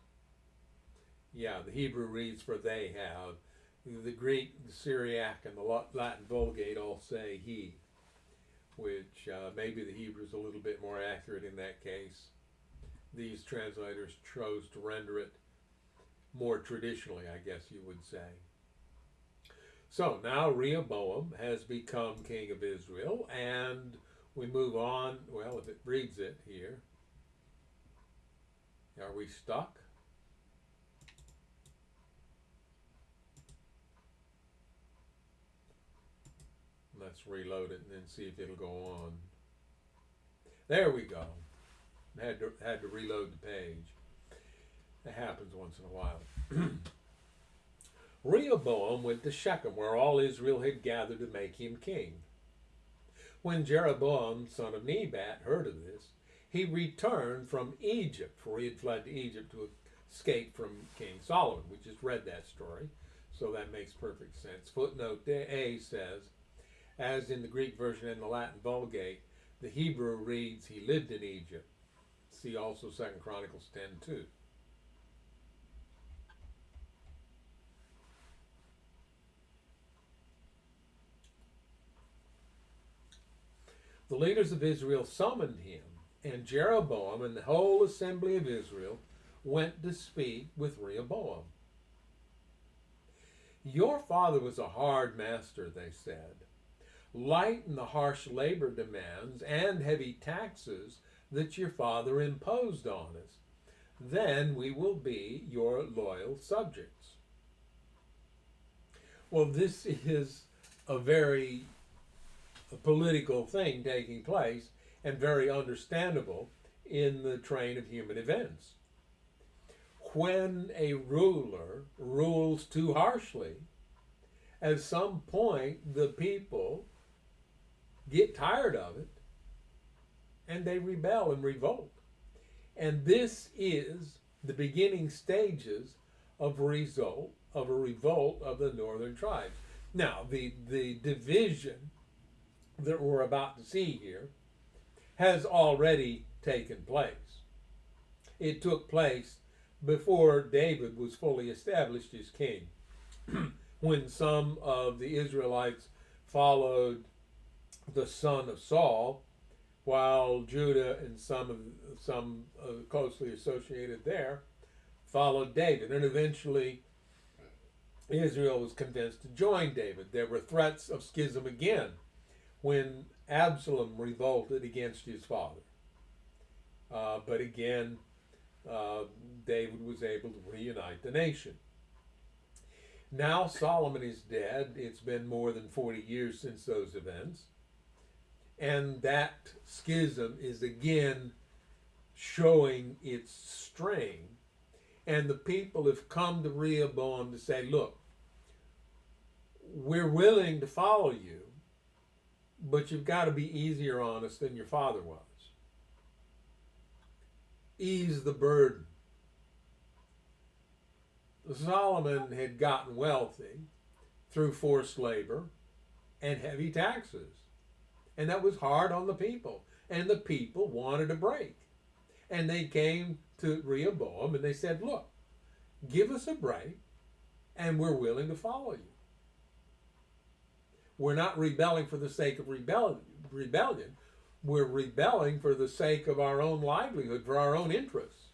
Yeah, the Hebrew reads for they have. The Greek, the Syriac, and the Latin Vulgate all say he, which maybe the Hebrew is a little bit more accurate in that case. These translators chose to render it more traditionally, I guess you would say. So now Rehoboam has become king of Israel, and we move on. Well, if it reads it here. Are we stuck? Let's reload it and then see if it'll go on. There we go. Had to reload the page. That happens once in a while. Rehoboam went to Shechem, where all Israel had gathered to make him king. When Jeroboam, son of Nebat, heard of this, he returned from Egypt, for he had fled to Egypt to escape from King Solomon. We just read that story, so that makes perfect sense. Footnote A says, as in the Greek version and the Latin Vulgate, the Hebrew reads, he lived in Egypt. See also 2 Chronicles 10:2. The leaders of Israel summoned him, and Jeroboam and the whole assembly of Israel went to speak with Rehoboam. Your father was a hard master, they said. Lighten the harsh labor demands and heavy taxes that your father imposed on us. Then we will be your loyal subjects. Well, this is a very political thing taking place, and very understandable in the train of human events. When a ruler rules too harshly, at some point the people get tired of it and they rebel and revolt. And this is the beginning stages of a revolt of the northern tribes. Now, the division that we're about to see here has already taken place. It took place before David was fully established as king. When some of the Israelites followed the son of Saul, while Judah and some closely associated there followed David, and eventually Israel was convinced to join David. There were threats of schism again when Absalom revolted against his father. But again, David was able to reunite the nation. Now Solomon is dead. It's been more than 40 years since those events. And that schism is again showing its strain. And the people have come to Rehoboam to say, look, we're willing to follow you, but you've got to be easier on us than your father was. Ease the burden. Solomon had gotten wealthy through forced labor and heavy taxes. And that was hard on the people. And the people wanted a break. And they came to Rehoboam and they said, look, give us a break and we're willing to follow you. We're not rebelling for the sake of rebellion. We're rebelling for the sake of our own livelihood, for our own interests.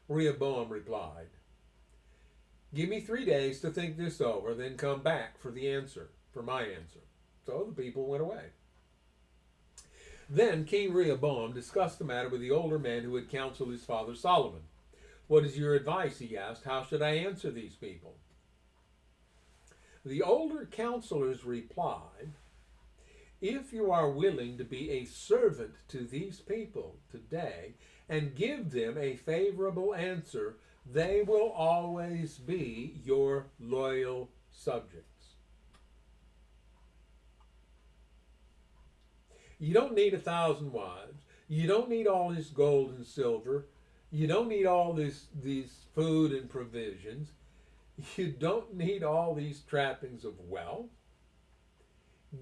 Rehoboam replied, give me 3 days to think this over, then come back for the answer, for my answer. So the people went away. Then King Rehoboam discussed the matter with the older men who had counseled his father Solomon. What is your advice? He asked. How should I answer these people? The older counselors replied, if you are willing to be a servant to these people today and give them a favorable answer, they will always be your loyal subjects. You don't need 1,000 wives. You don't need all this gold and silver. You don't need all these food and provisions. You don't need all these trappings of wealth.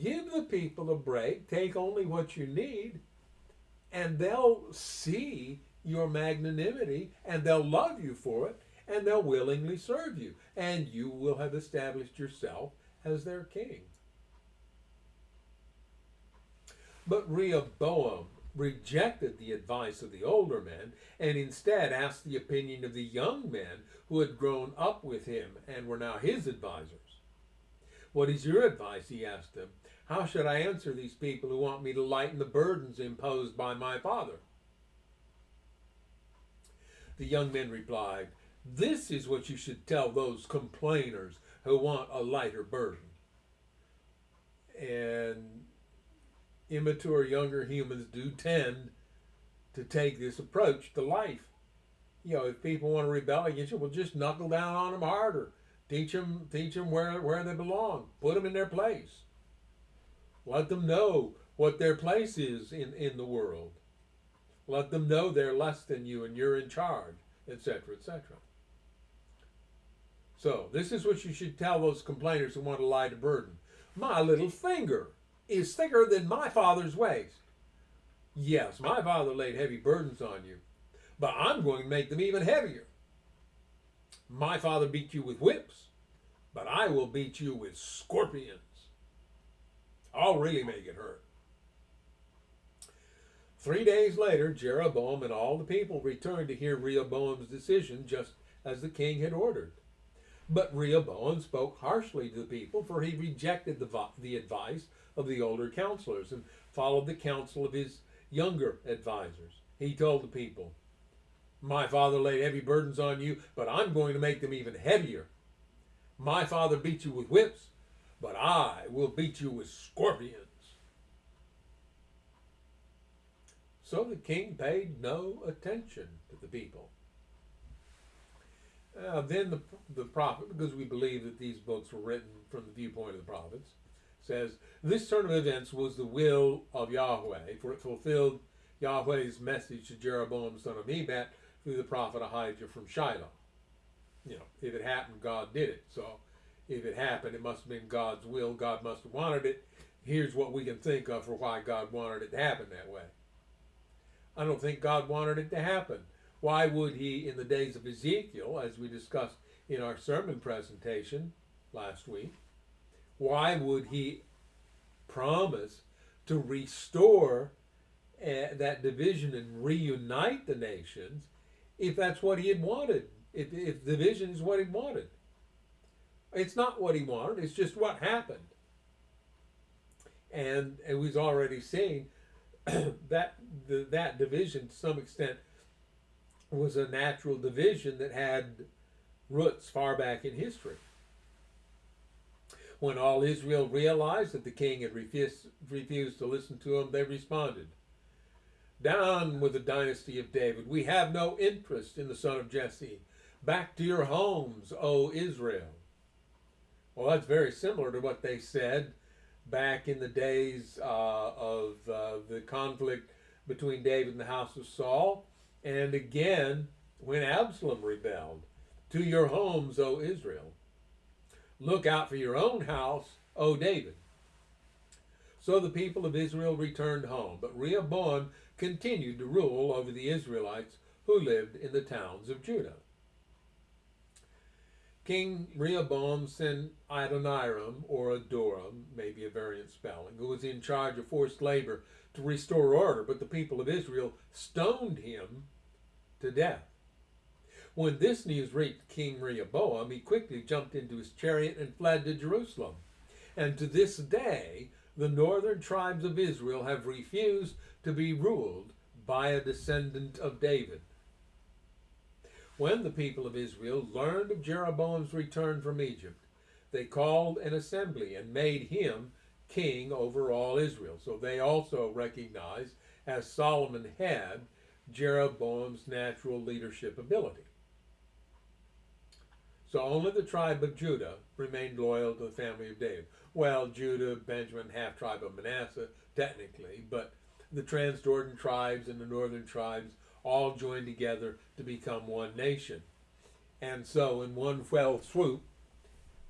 Give the people a break. Take only what you need, and they'll see your magnanimity, and they'll love you for it, and they'll willingly serve you, and you will have established yourself as their king. But Rehoboam rejected the advice of the older men and instead asked the opinion of the young men who had grown up with him and were now his advisors. What is your advice? He asked them. How should I answer these people who want me to lighten the burdens imposed by my father? The young men replied, this is what you should tell those complainers who want a lighter burden. And immature younger humans do tend to take this approach to life. You know, if people want to rebel against you, well, just knuckle down on them harder. Teach them where they belong. Put them in their place. Let them know what their place is in the world. Let them know they're less than you and you're in charge, etc., etc. So, this is what you should tell those complainers who want to lighten a burden. My little finger is thicker than my father's waist. Yes, my father laid heavy burdens on you, but I'm going to make them even heavier. My father beat you with whips, but I will beat you with scorpions. I'll really make it hurt. 3 days later, Jeroboam and all the people returned to hear Rehoboam's decision, just as the king had ordered. But Rehoboam spoke harshly to the people, for he rejected the advice of the older counselors and followed the counsel of his younger advisors. He told the people, my father laid heavy burdens on you, but I'm going to make them even heavier. My father beat you with whips, but I will beat you with scorpions. So the king paid no attention to the people. Then the prophet, because we believe that these books were written from the viewpoint of the prophets, says, this turn of events was the will of Yahweh, for it fulfilled Yahweh's message to Jeroboam son of Nebat through the prophet Ahijah from Shiloh. You know, if it happened, God did it. So if it happened, it must have been God's will. God must have wanted it. Here's what we can think of for why God wanted it to happen that way. I don't think God wanted it to happen. Why would he, in the days of Ezekiel, as we discussed in our sermon presentation last week, why would he promise to restore that division and reunite the nations if that's what he had wanted? If division is what he wanted. It's not what he wanted, it's just what happened. And we've already seen that division, to some extent, was a natural division that had roots far back in history. When all Israel realized that the king had refused to listen to them, they responded, down with the dynasty of David. We have no interest in the son of Jesse. Back to your homes, O Israel. Well, that's very similar to what they said back in the days of the conflict between David and the house of Saul, and again when Absalom rebelled. To your homes, O Israel. Look out for your own house, O David. So the people of Israel returned home, but Rehoboam continued to rule over the Israelites who lived in the towns of Judah. King Rehoboam sent Adoniram, or Adoram, maybe a variant spelling, who was in charge of forced labor, to restore order, but the people of Israel stoned him to death. When this news reached King Rehoboam, he quickly jumped into his chariot and fled to Jerusalem. And to this day, the northern tribes of Israel have refused to be ruled by a descendant of David. When the people of Israel learned of Jeroboam's return from Egypt, they called an assembly and made him king over all Israel. So they also recognized, as Solomon had, Jeroboam's natural leadership ability. So only the tribe of Judah remained loyal to the family of David. Well, Judah, Benjamin, half tribe of Manasseh, technically, but the Transjordan tribes and the northern tribes all joined together to become one nation. And so, in one fell swoop,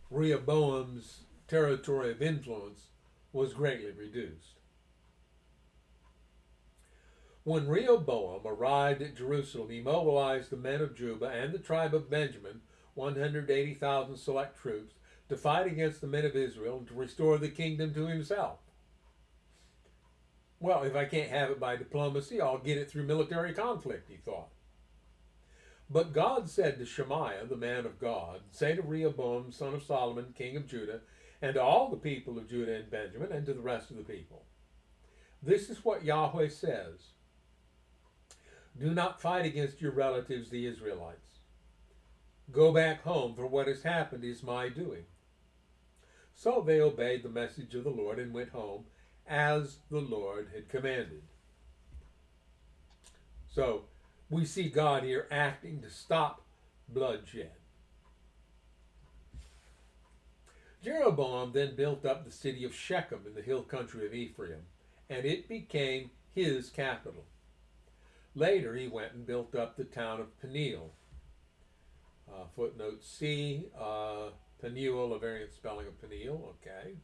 Rehoboam's territory of influence was greatly reduced. When Rehoboam arrived at Jerusalem, he mobilized the men of Judah and the tribe of Benjamin, 180,000 select troops, to fight against the men of Israel and to restore the kingdom to himself. Well, if I can't have it by diplomacy, I'll get it through military conflict, he thought. But God said to Shemaiah, the man of God, say to Rehoboam, son of Solomon, king of Judah, and to all the people of Judah and Benjamin, and to the rest of the people, this is what Yahweh says. Do not fight against your relatives, the Israelites. Go back home, for what has happened is my doing. So they obeyed the message of the Lord and went home, as the Lord had commanded. So we see God here acting to stop bloodshed. Jeroboam then built up the city of Shechem in the hill country of Ephraim, and it became his capital. Later he went and built up the town of Peniel. Footnote C, Peniel, a variant spelling of Peniel, okay.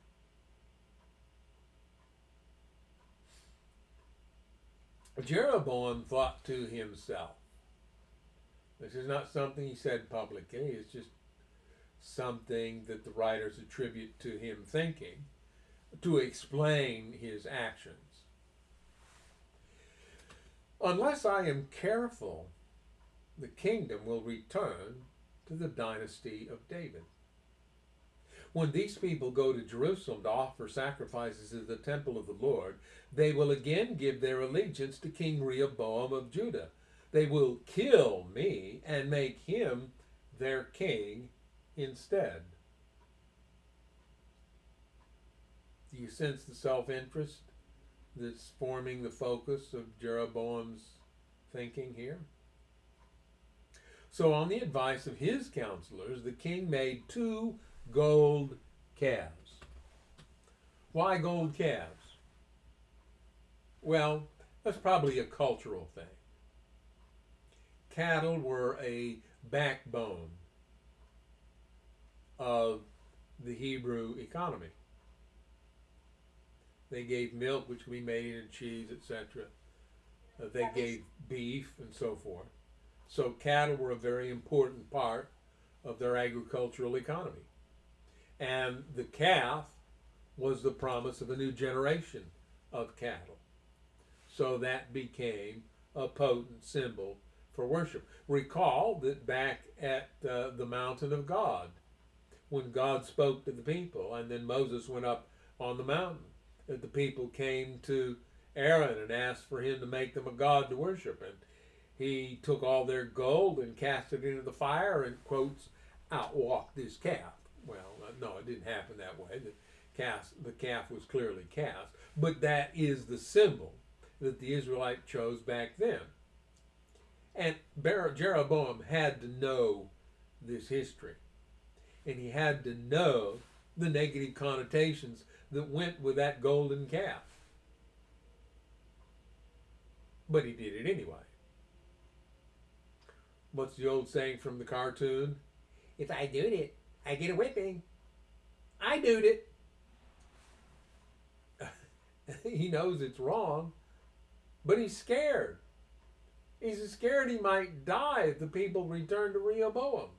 Jeroboam thought to himself. This is not something he said publicly, it's just something that the writers attribute to him thinking to explain his actions. Unless I am careful, the kingdom will return to the dynasty of David. When these people go to Jerusalem to offer sacrifices in the temple of the Lord, they will again give their allegiance to King Rehoboam of Judah. They will kill me and make him their king instead. Do you sense the self-interest that's forming the focus of Jeroboam's thinking here? So on the advice of his counselors, the king made 2 gold calves. Why gold calves? Well, that's probably a cultural thing. Cattle were a backbone of the Hebrew economy. They gave milk, which could be made into cheese, etc. They gave beef and so forth. So cattle were a very important part of their agricultural economy. And the calf was the promise of a new generation of cattle. So that became a potent symbol for worship. Recall that back at the mountain of God, when God spoke to the people, and then Moses went up on the mountain, that the people came to Aaron and asked for him to make them a god to worship. And he took all their gold and cast it into the fire and, quotes, outwalked this calf. Well, no, it didn't happen that way. The calf was clearly cast. But that is the symbol that the Israelite chose back then. And Jeroboam had to know this history. And he had to know the negative connotations that went with that golden calf. But he did it anyway. What's the old saying from the cartoon? If I do it, I get a whipping. I doed it. He knows it's wrong, but he's scared. He's scared he might die if the people return to Rehoboam.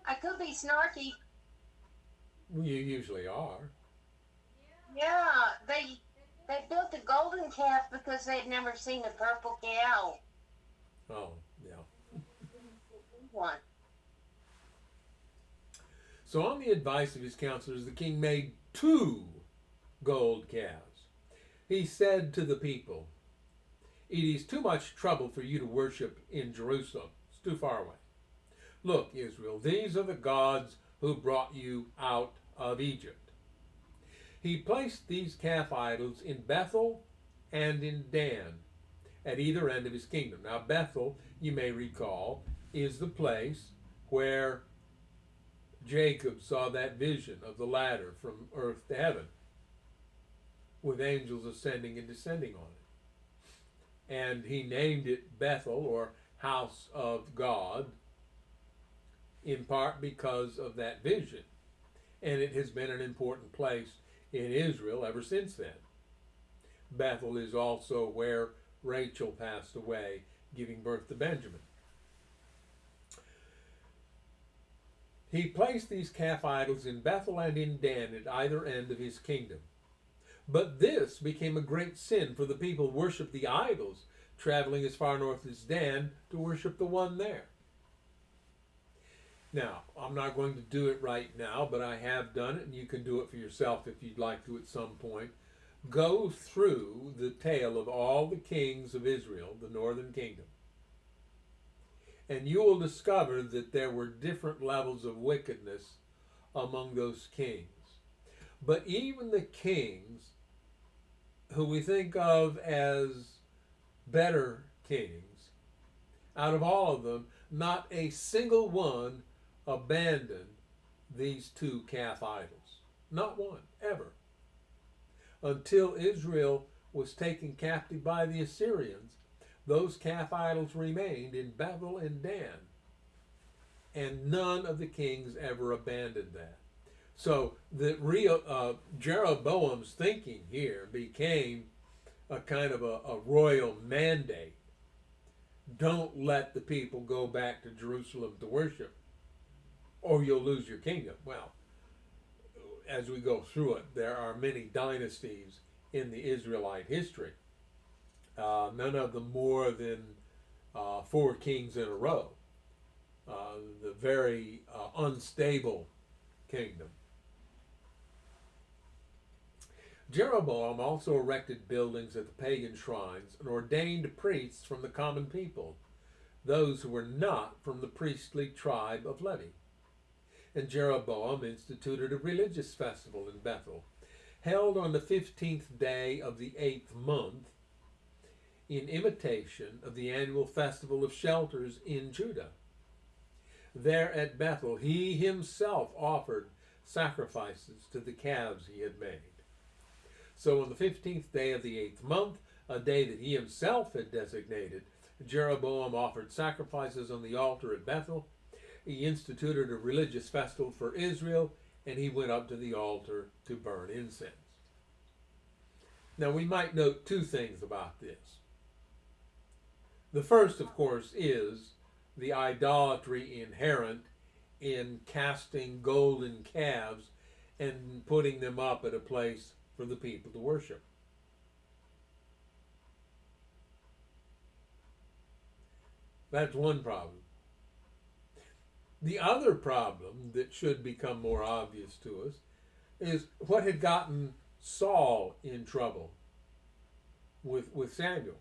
I could be snarky. You usually are. Yeah, they built the golden calf because they'd never seen a purple cow. Oh, yeah. One. So on the advice of his counselors, the king made 2 gold calves. He said to the people, It is too much trouble for you to worship in Jerusalem. It's too far away. Look, Israel, these are the gods who brought you out of Egypt. He placed these calf idols in Bethel and in Dan at either end of his kingdom. Now, Bethel, you may recall, is the place where Jacob saw that vision of the ladder from earth to heaven with angels ascending and descending on it. And he named it Bethel, or house of God, in part because of that vision. And it has been an important place in Israel ever since then. Bethel is also where Rachel passed away, giving birth to Benjamin. He placed these calf idols in Bethel and in Dan at either end of his kingdom. But this became a great sin, for the people worshiped the idols, traveling as far north as Dan to worship the one there. Now, I'm not going to do it right now, but I have done it, and you can do it for yourself if you'd like to at some point. Go through the tale of all the kings of Israel, the northern kingdom, and you will discover that there were different levels of wickedness among those kings. But even the kings who we think of as better kings, out of all of them, not a single one abandoned these two calf idols. Not one, ever. Until Israel was taken captive by the Assyrians, those calf idols remained in Bethel and Dan. And none of the kings ever abandoned that. So Jeroboam's thinking here became a kind of a royal mandate. Don't let the people go back to Jerusalem to worship, or you'll lose your kingdom. Well, as we go through it, there are many dynasties in the Israelite history. None of them more than 4 kings in a row. The very unstable kingdom. Jeroboam also erected buildings at the pagan shrines and ordained priests from the common people, those who were not from the priestly tribe of Levi. And Jeroboam instituted a religious festival in Bethel, held on the 15th day of the 8th month, in imitation of the annual festival of shelters in Judah. There at Bethel, he himself offered sacrifices to the calves he had made. So on the 15th day of the 8th month, a day that he himself had designated, Jeroboam offered sacrifices on the altar at Bethel. He instituted a religious festival for Israel, and he went up to the altar to burn incense. Now we might note 2 things about this. The first, of course, is the idolatry inherent in casting golden calves and putting them up at a place for the people to worship. That's one problem. The other problem that should become more obvious to us is what had gotten Saul in trouble with Samuel.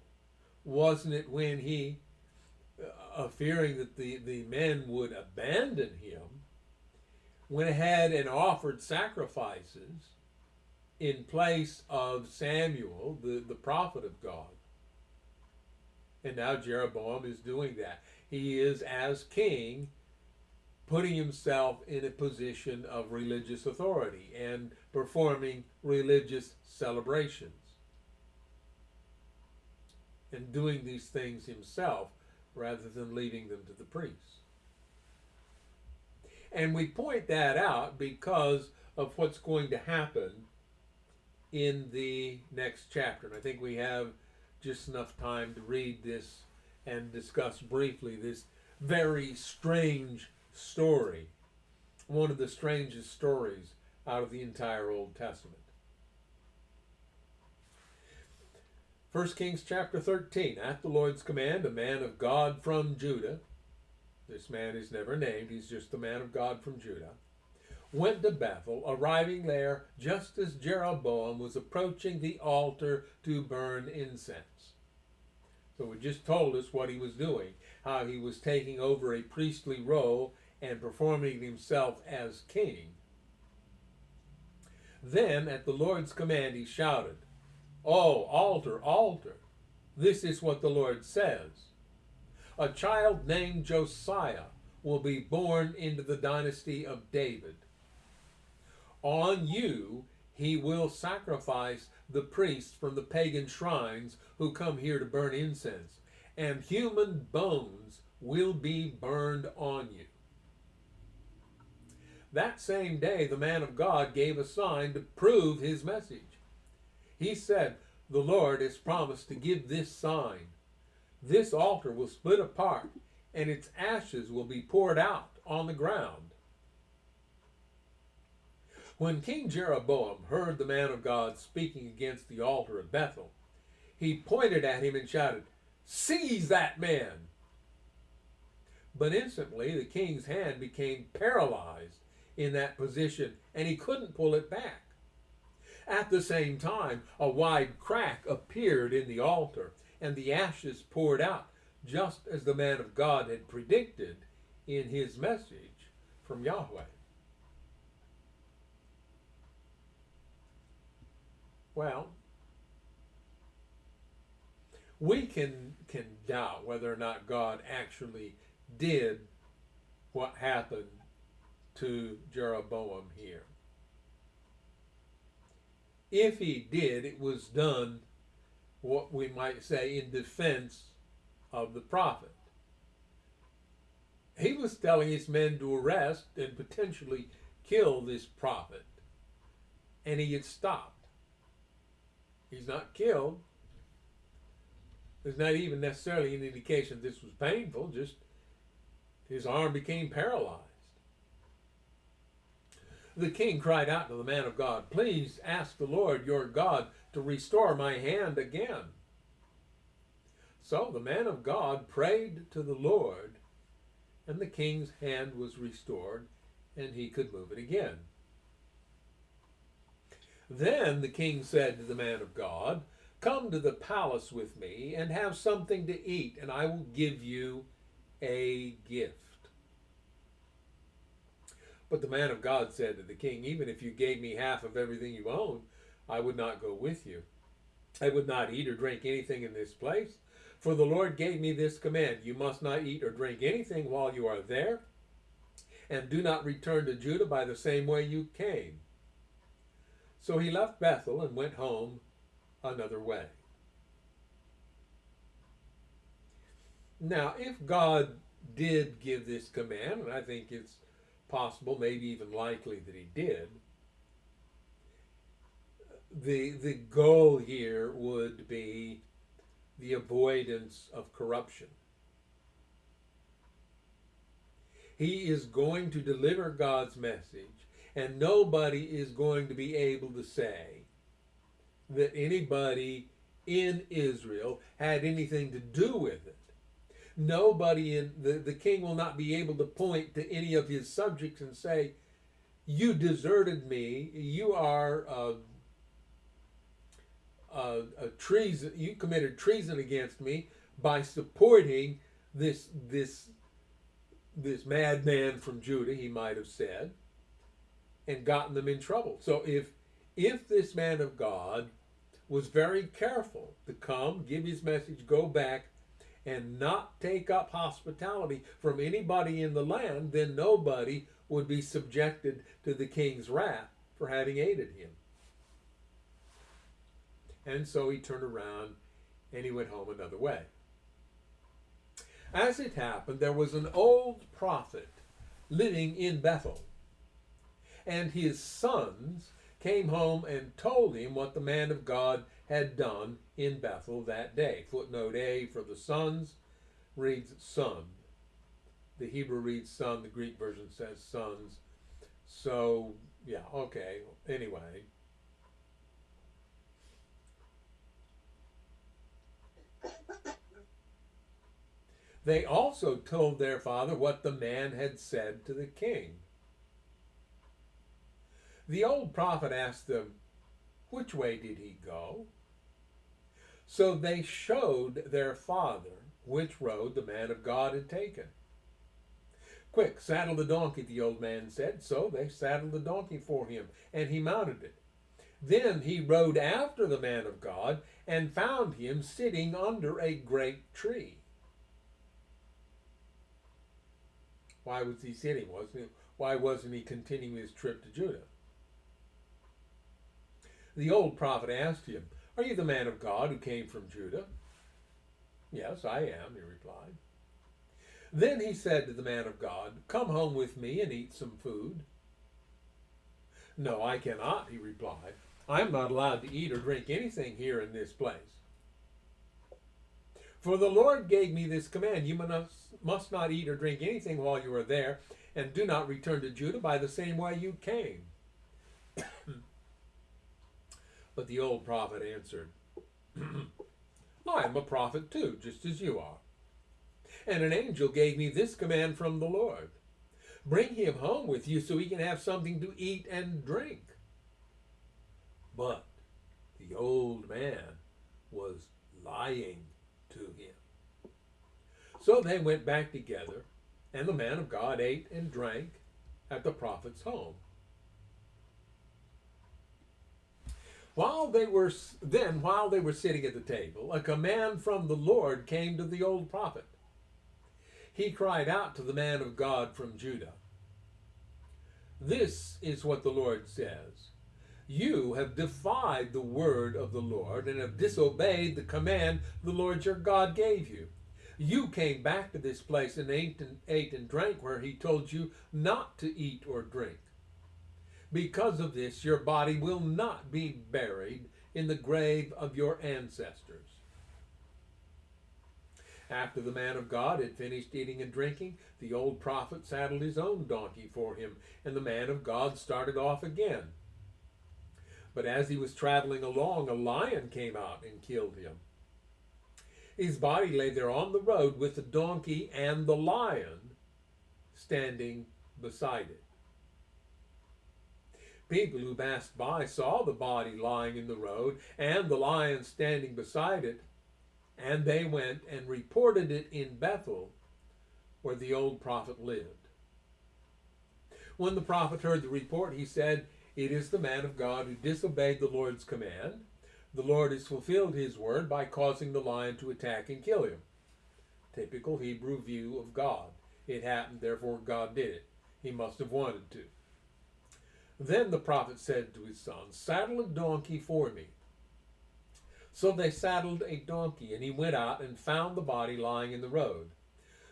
Wasn't it when he, fearing that the men would abandon him, went ahead and offered sacrifices in place of Samuel, the prophet of God? And now Jeroboam is doing that. He is, as king, putting himself in a position of religious authority and performing religious celebrations and doing these things himself rather than leaving them to the priests. And we point that out because of what's going to happen in the next chapter. And I think we have just enough time to read this and discuss briefly this very strange story, one of the strangest stories out of the entire Old Testament. 1 Kings chapter 13. At the Lord's command, a man of God from Judah, this man is never named, he's just a man of God from Judah, went to Bethel, arriving there just as Jeroboam was approaching the altar to burn incense. So it just told us what he was doing, how he was taking over a priestly role and performing himself as king. Then, at the Lord's command, he shouted, "Oh, altar, altar! This is what the Lord says. A child named Josiah will be born into the dynasty of David. On you he will sacrifice the priests from the pagan shrines who come here to burn incense, and human bones will be burned on you." That same day, the man of God gave a sign to prove his message. He said, "The Lord has promised to give this sign. This altar will split apart, and its ashes will be poured out on the ground." When King Jeroboam heard the man of God speaking against the altar at Bethel, he pointed at him and shouted, "Seize that man!" But instantly the king's hand became paralyzed in that position, and he couldn't pull it back. At the same time, a wide crack appeared in the altar, and the ashes poured out, just as the man of God had predicted in his message from Yahweh. Well, we can doubt whether or not God actually did what happened to Jeroboam here. If he did, it was done, what we might say, in defense of the prophet. He was telling his men to arrest and potentially kill this prophet, and he had stopped. He's not killed. There's not even necessarily an indication this was painful, just his arm became paralyzed. The king cried out to the man of God, "Please ask the Lord your God to restore my hand again." So the man of God prayed to the Lord, and the king's hand was restored, and he could move it again. Then the king said to the man of God, "Come to the palace with me and have something to eat, and I will give you a gift." But the man of God said to the king, "Even if you gave me half of everything you own, I would not go with you. I would not eat or drink anything in this place, for the Lord gave me this command: you must not eat or drink anything while you are there, and do not return to Judah by the same way you came." So he left Bethel and went home another way. Now, if God did give this command, and I think it's possible, maybe even likely that he did, the goal here would be the avoidance of corruption. He is going to deliver God's message, and nobody is going to be able to say that anybody in Israel had anything to do with it. Nobody in the king will not be able to point to any of his subjects and say, "You deserted me. You are a treason. You committed treason against me by supporting this madman from Judah," he might have said, and gotten them in trouble. So if this man of God was very careful to come, give his message, go back, and not take up hospitality from anybody in the land, then nobody would be subjected to the king's wrath for having aided him. And so he turned around and he went home another way. As it happened, there was an old prophet living in Bethel, and his sons came home and told him what the man of God had done in Bethel that day. Footnote A for the sons reads son. The Hebrew reads son, the Greek version says sons. So, yeah, okay, anyway. They also told their father what the man had said to the king. The old prophet asked them, "Which way did he go?" So they showed their father which road the man of God had taken. Quick, saddle the donkey, the old man said. So they saddled the donkey for him, and he mounted it. Then he rode after the man of God and found him sitting under a great tree. Why was he sitting? Why wasn't he continuing his trip to Judah? The old prophet asked him, "Are you the man of God who came from Judah?" "Yes, I am," he replied. Then he said to the man of God, "Come home with me and eat some food." "No, I cannot," he replied. "I am not allowed to eat or drink anything here in this place. For the Lord gave me this command: you must not eat or drink anything while you are there, and do not return to Judah by the same way you came." But the old prophet answered, "I am a prophet too, just as you are. And an angel gave me this command from the Lord: bring him home with you so he can have something to eat and drink." But the old man was lying to him. So they went back together, and the man of God ate and drank at the prophet's home. While they were sitting at the table, a command from the Lord came to the old prophet. He cried out to the man of God from Judah, "This is what the Lord says: you have defied the word of the Lord and have disobeyed the command the Lord your God gave you. You came back to this place and ate and drank where he told you not to eat or drink. Because of this, your body will not be buried in the grave of your ancestors." After the man of God had finished eating and drinking, the old prophet saddled his own donkey for him, and the man of God started off again. But as he was traveling along, a lion came out and killed him. His body lay there on the road with the donkey and the lion standing beside it. People who passed by saw the body lying in the road and the lion standing beside it, and they went and reported it in Bethel, where the old prophet lived. When the prophet heard the report, he said, "It is the man of God who disobeyed the Lord's command. The Lord has fulfilled his word by causing the lion to attack and kill him." Typical Hebrew view of God. It happened, therefore God did it. He must have wanted to. Then the prophet said to his sons, "Saddle a donkey for me." So they saddled a donkey, and he went out and found the body lying in the road.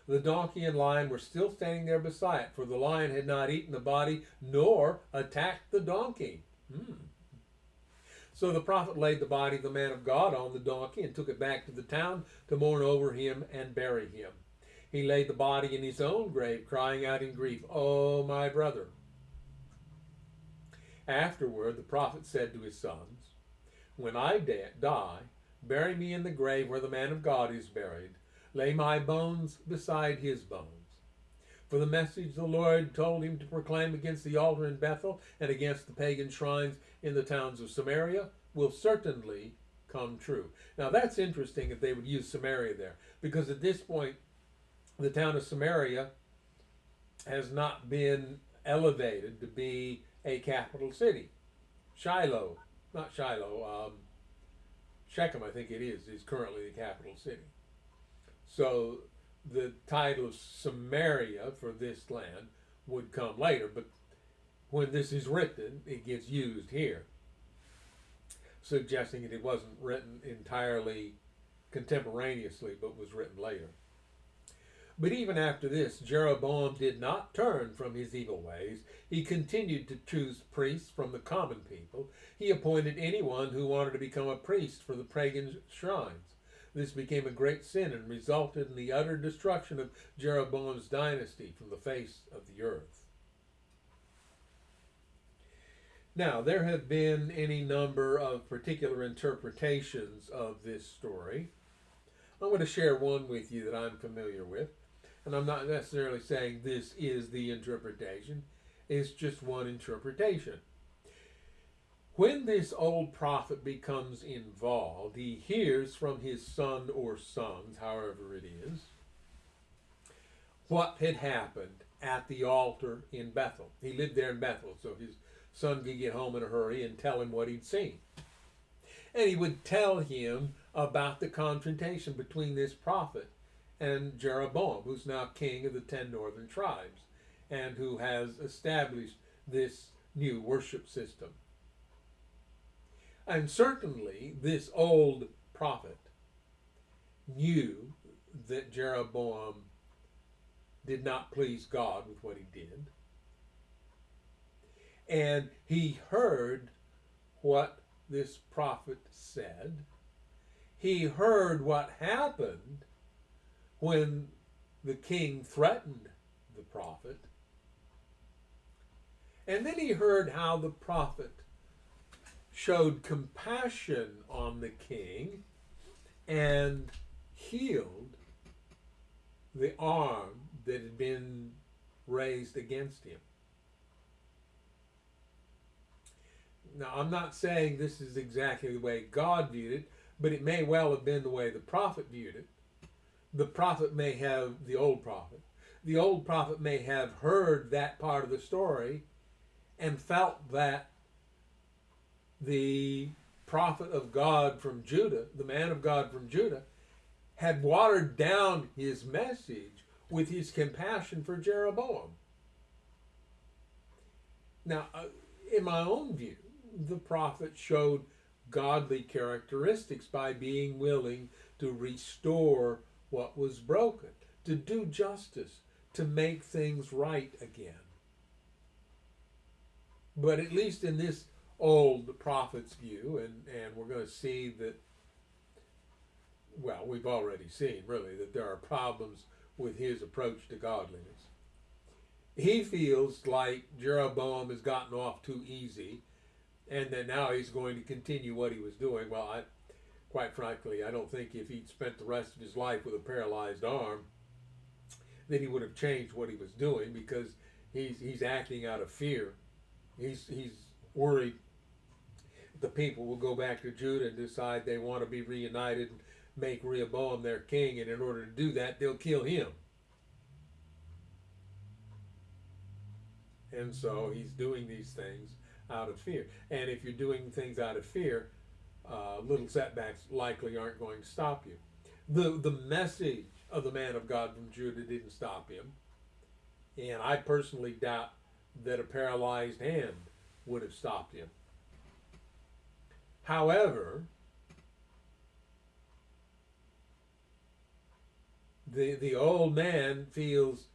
The donkey and lion were still standing there beside it, for the lion had not eaten the body nor attacked the donkey. So the prophet laid the body of the man of God on the donkey and took it back to the town to mourn over him and bury him. He laid the body in his own grave, crying out in grief, "Oh, my brother." Afterward, the prophet said to his sons, "When I die, bury me in the grave where the man of God is buried. Lay my bones beside his bones." For the message the Lord told him to proclaim against the altar in Bethel and against the pagan shrines in the towns of Samaria will certainly come true. Now that's interesting if they would use Samaria there, because at this point, the town of Samaria has not been elevated to be a capital city. Shiloh, not Shiloh, Shechem, I think it is currently the capital city. So the title of Samaria for this land would come later, but when this is written, it gets used here, suggesting that it wasn't written entirely contemporaneously, but was written later. But even after this, Jeroboam did not turn from his evil ways. He continued to choose priests from the common people. He appointed anyone who wanted to become a priest for the pagan shrines. This became a great sin and resulted in the utter destruction of Jeroboam's dynasty from the face of the earth. Now, there have been any number of particular interpretations of this story. I'm going to share one with you that I'm familiar with. And I'm not necessarily saying this is the interpretation. It's just one interpretation. When this old prophet becomes involved, he hears from his son or sons, however it is, what had happened at the altar in Bethel. He lived there in Bethel, so his son could get home in a hurry and tell him what he'd seen. And he would tell him about the confrontation between this prophet and Jeroboam, who's now king of the 10 northern tribes and who has established this new worship system. And certainly this old prophet knew that Jeroboam did not please God with what he did. And he heard what this prophet said. He heard what happened when the king threatened the prophet. And then he heard how the prophet showed compassion on the king and healed the arm that had been raised against him. Now, I'm not saying this is exactly the way God viewed it, but it may well have been the way the prophet viewed it. The prophet may have, the old prophet may have heard that part of the story and felt that the prophet of God from Judah, the man of God from Judah, had watered down his message with his compassion for Jeroboam. Now, in my own view, the prophet showed godly characteristics by being willing to restore what was broken, to do justice, to make things right again. But at least in this old prophet's view, and we're going to see that, well, we've already seen really that there are problems with his approach to godliness. He feels like Jeroboam has gotten off too easy and that now he's going to continue what he was doing. Well, quite frankly, I don't think if he'd spent the rest of his life with a paralyzed arm that he would have changed what he was doing, because he's acting out of fear. He's worried the people will go back to Judah and decide they want to be reunited and make Rehoboam their king, and in order to do that, they'll kill him. And so he's doing these things out of fear. And if you're doing things out of fear, little setbacks likely aren't going to stop you. The message of the man of God from Judah didn't stop him. And I personally doubt that a paralyzed hand would have stopped him. However, the old man feels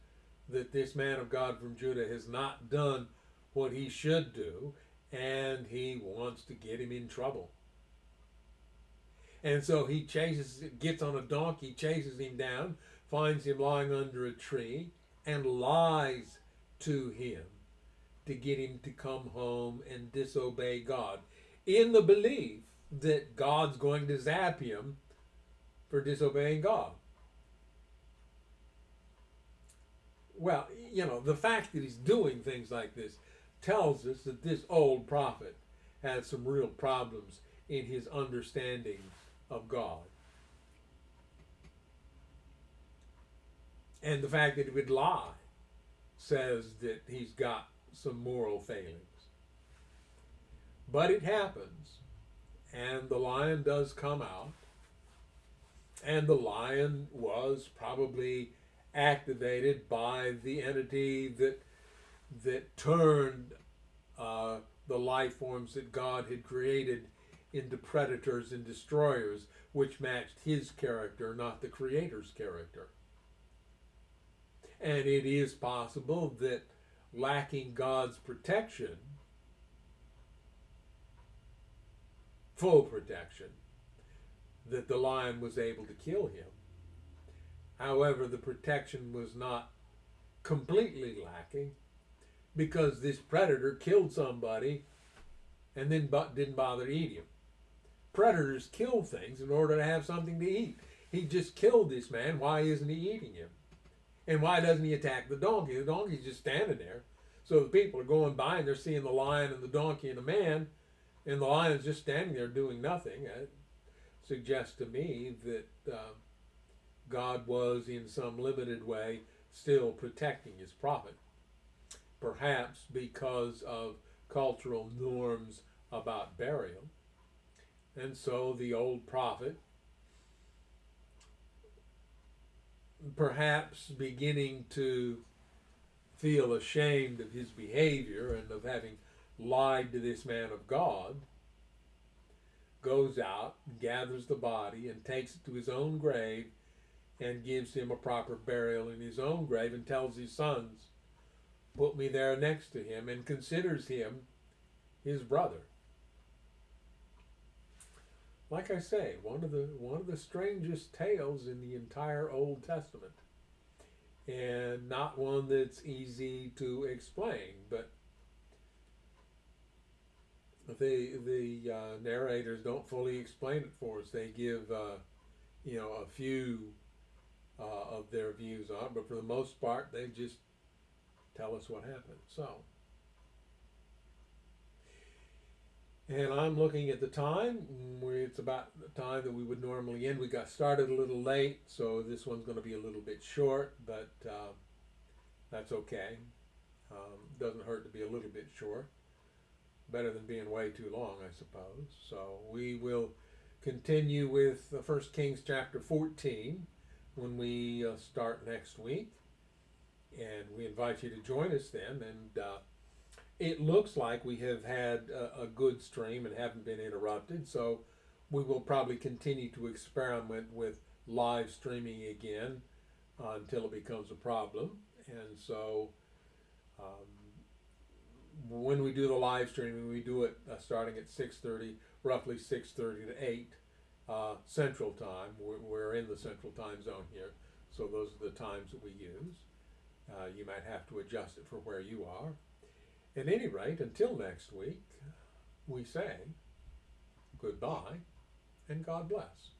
that this man of God from Judah has not done what he should do, and he wants to get him in trouble. And so he gets on a donkey, chases him down, finds him lying under a tree, and lies to him to get him to come home and disobey God, in the belief that God's going to zap him for disobeying God. Well, the fact that he's doing things like this tells us that this old prophet had some real problems in his understanding of God. And the fact that he would lie says that he's got some moral failings. But it happens, and the lion does come out, and the lion was probably activated by the entity that turned the life forms that God had created into predators and destroyers, which matched his character, not the Creator's character. And it is possible that, lacking God's protection, full protection, that the lion was able to kill him. However, the protection was not completely lacking, because this predator killed somebody and then didn't bother to eat him. Predators kill things in order to have something to eat. He just killed this man. Why isn't he eating him? And why doesn't he attack the donkey? The donkey's just standing there. So the people are going by and they're seeing the lion and the donkey and the man, And the lion is just standing there doing nothing. It suggests to me that God was, in some limited way, still protecting his prophet, perhaps because of cultural norms about burial. And so the old prophet, perhaps beginning to feel ashamed of his behavior and of having lied to this man of God, goes out, gathers the body, and takes it to his own grave and gives him a proper burial in his own grave and tells his sons, put me there next to him, and considers him his brother. Like I say, one of the strangest tales in the entire Old Testament, and not one that's easy to explain. But the narrators don't fully explain it for us. They give a few of their views on it, but for the most part, they just tell us what happened. So, and I'm looking at the time. It's about the time that we would normally end. We got started a little late, so this one's going to be a little bit short, but that's okay. Doesn't hurt to be a little bit short. Better than being way too long, I suppose. So we will continue with 1 Kings chapter 14 when we start next week. And we invite you to join us then. And it looks like we have had a good stream and haven't been interrupted. So we will probably continue to experiment with live streaming again until it becomes a problem. And so when we do the live streaming, we do it starting at 6:30, roughly 6:30 to 8 Central Time. We're in the Central Time zone here, so those are the times that we use. You might have to adjust it for where you are. At any rate, until next week, we say goodbye and God bless.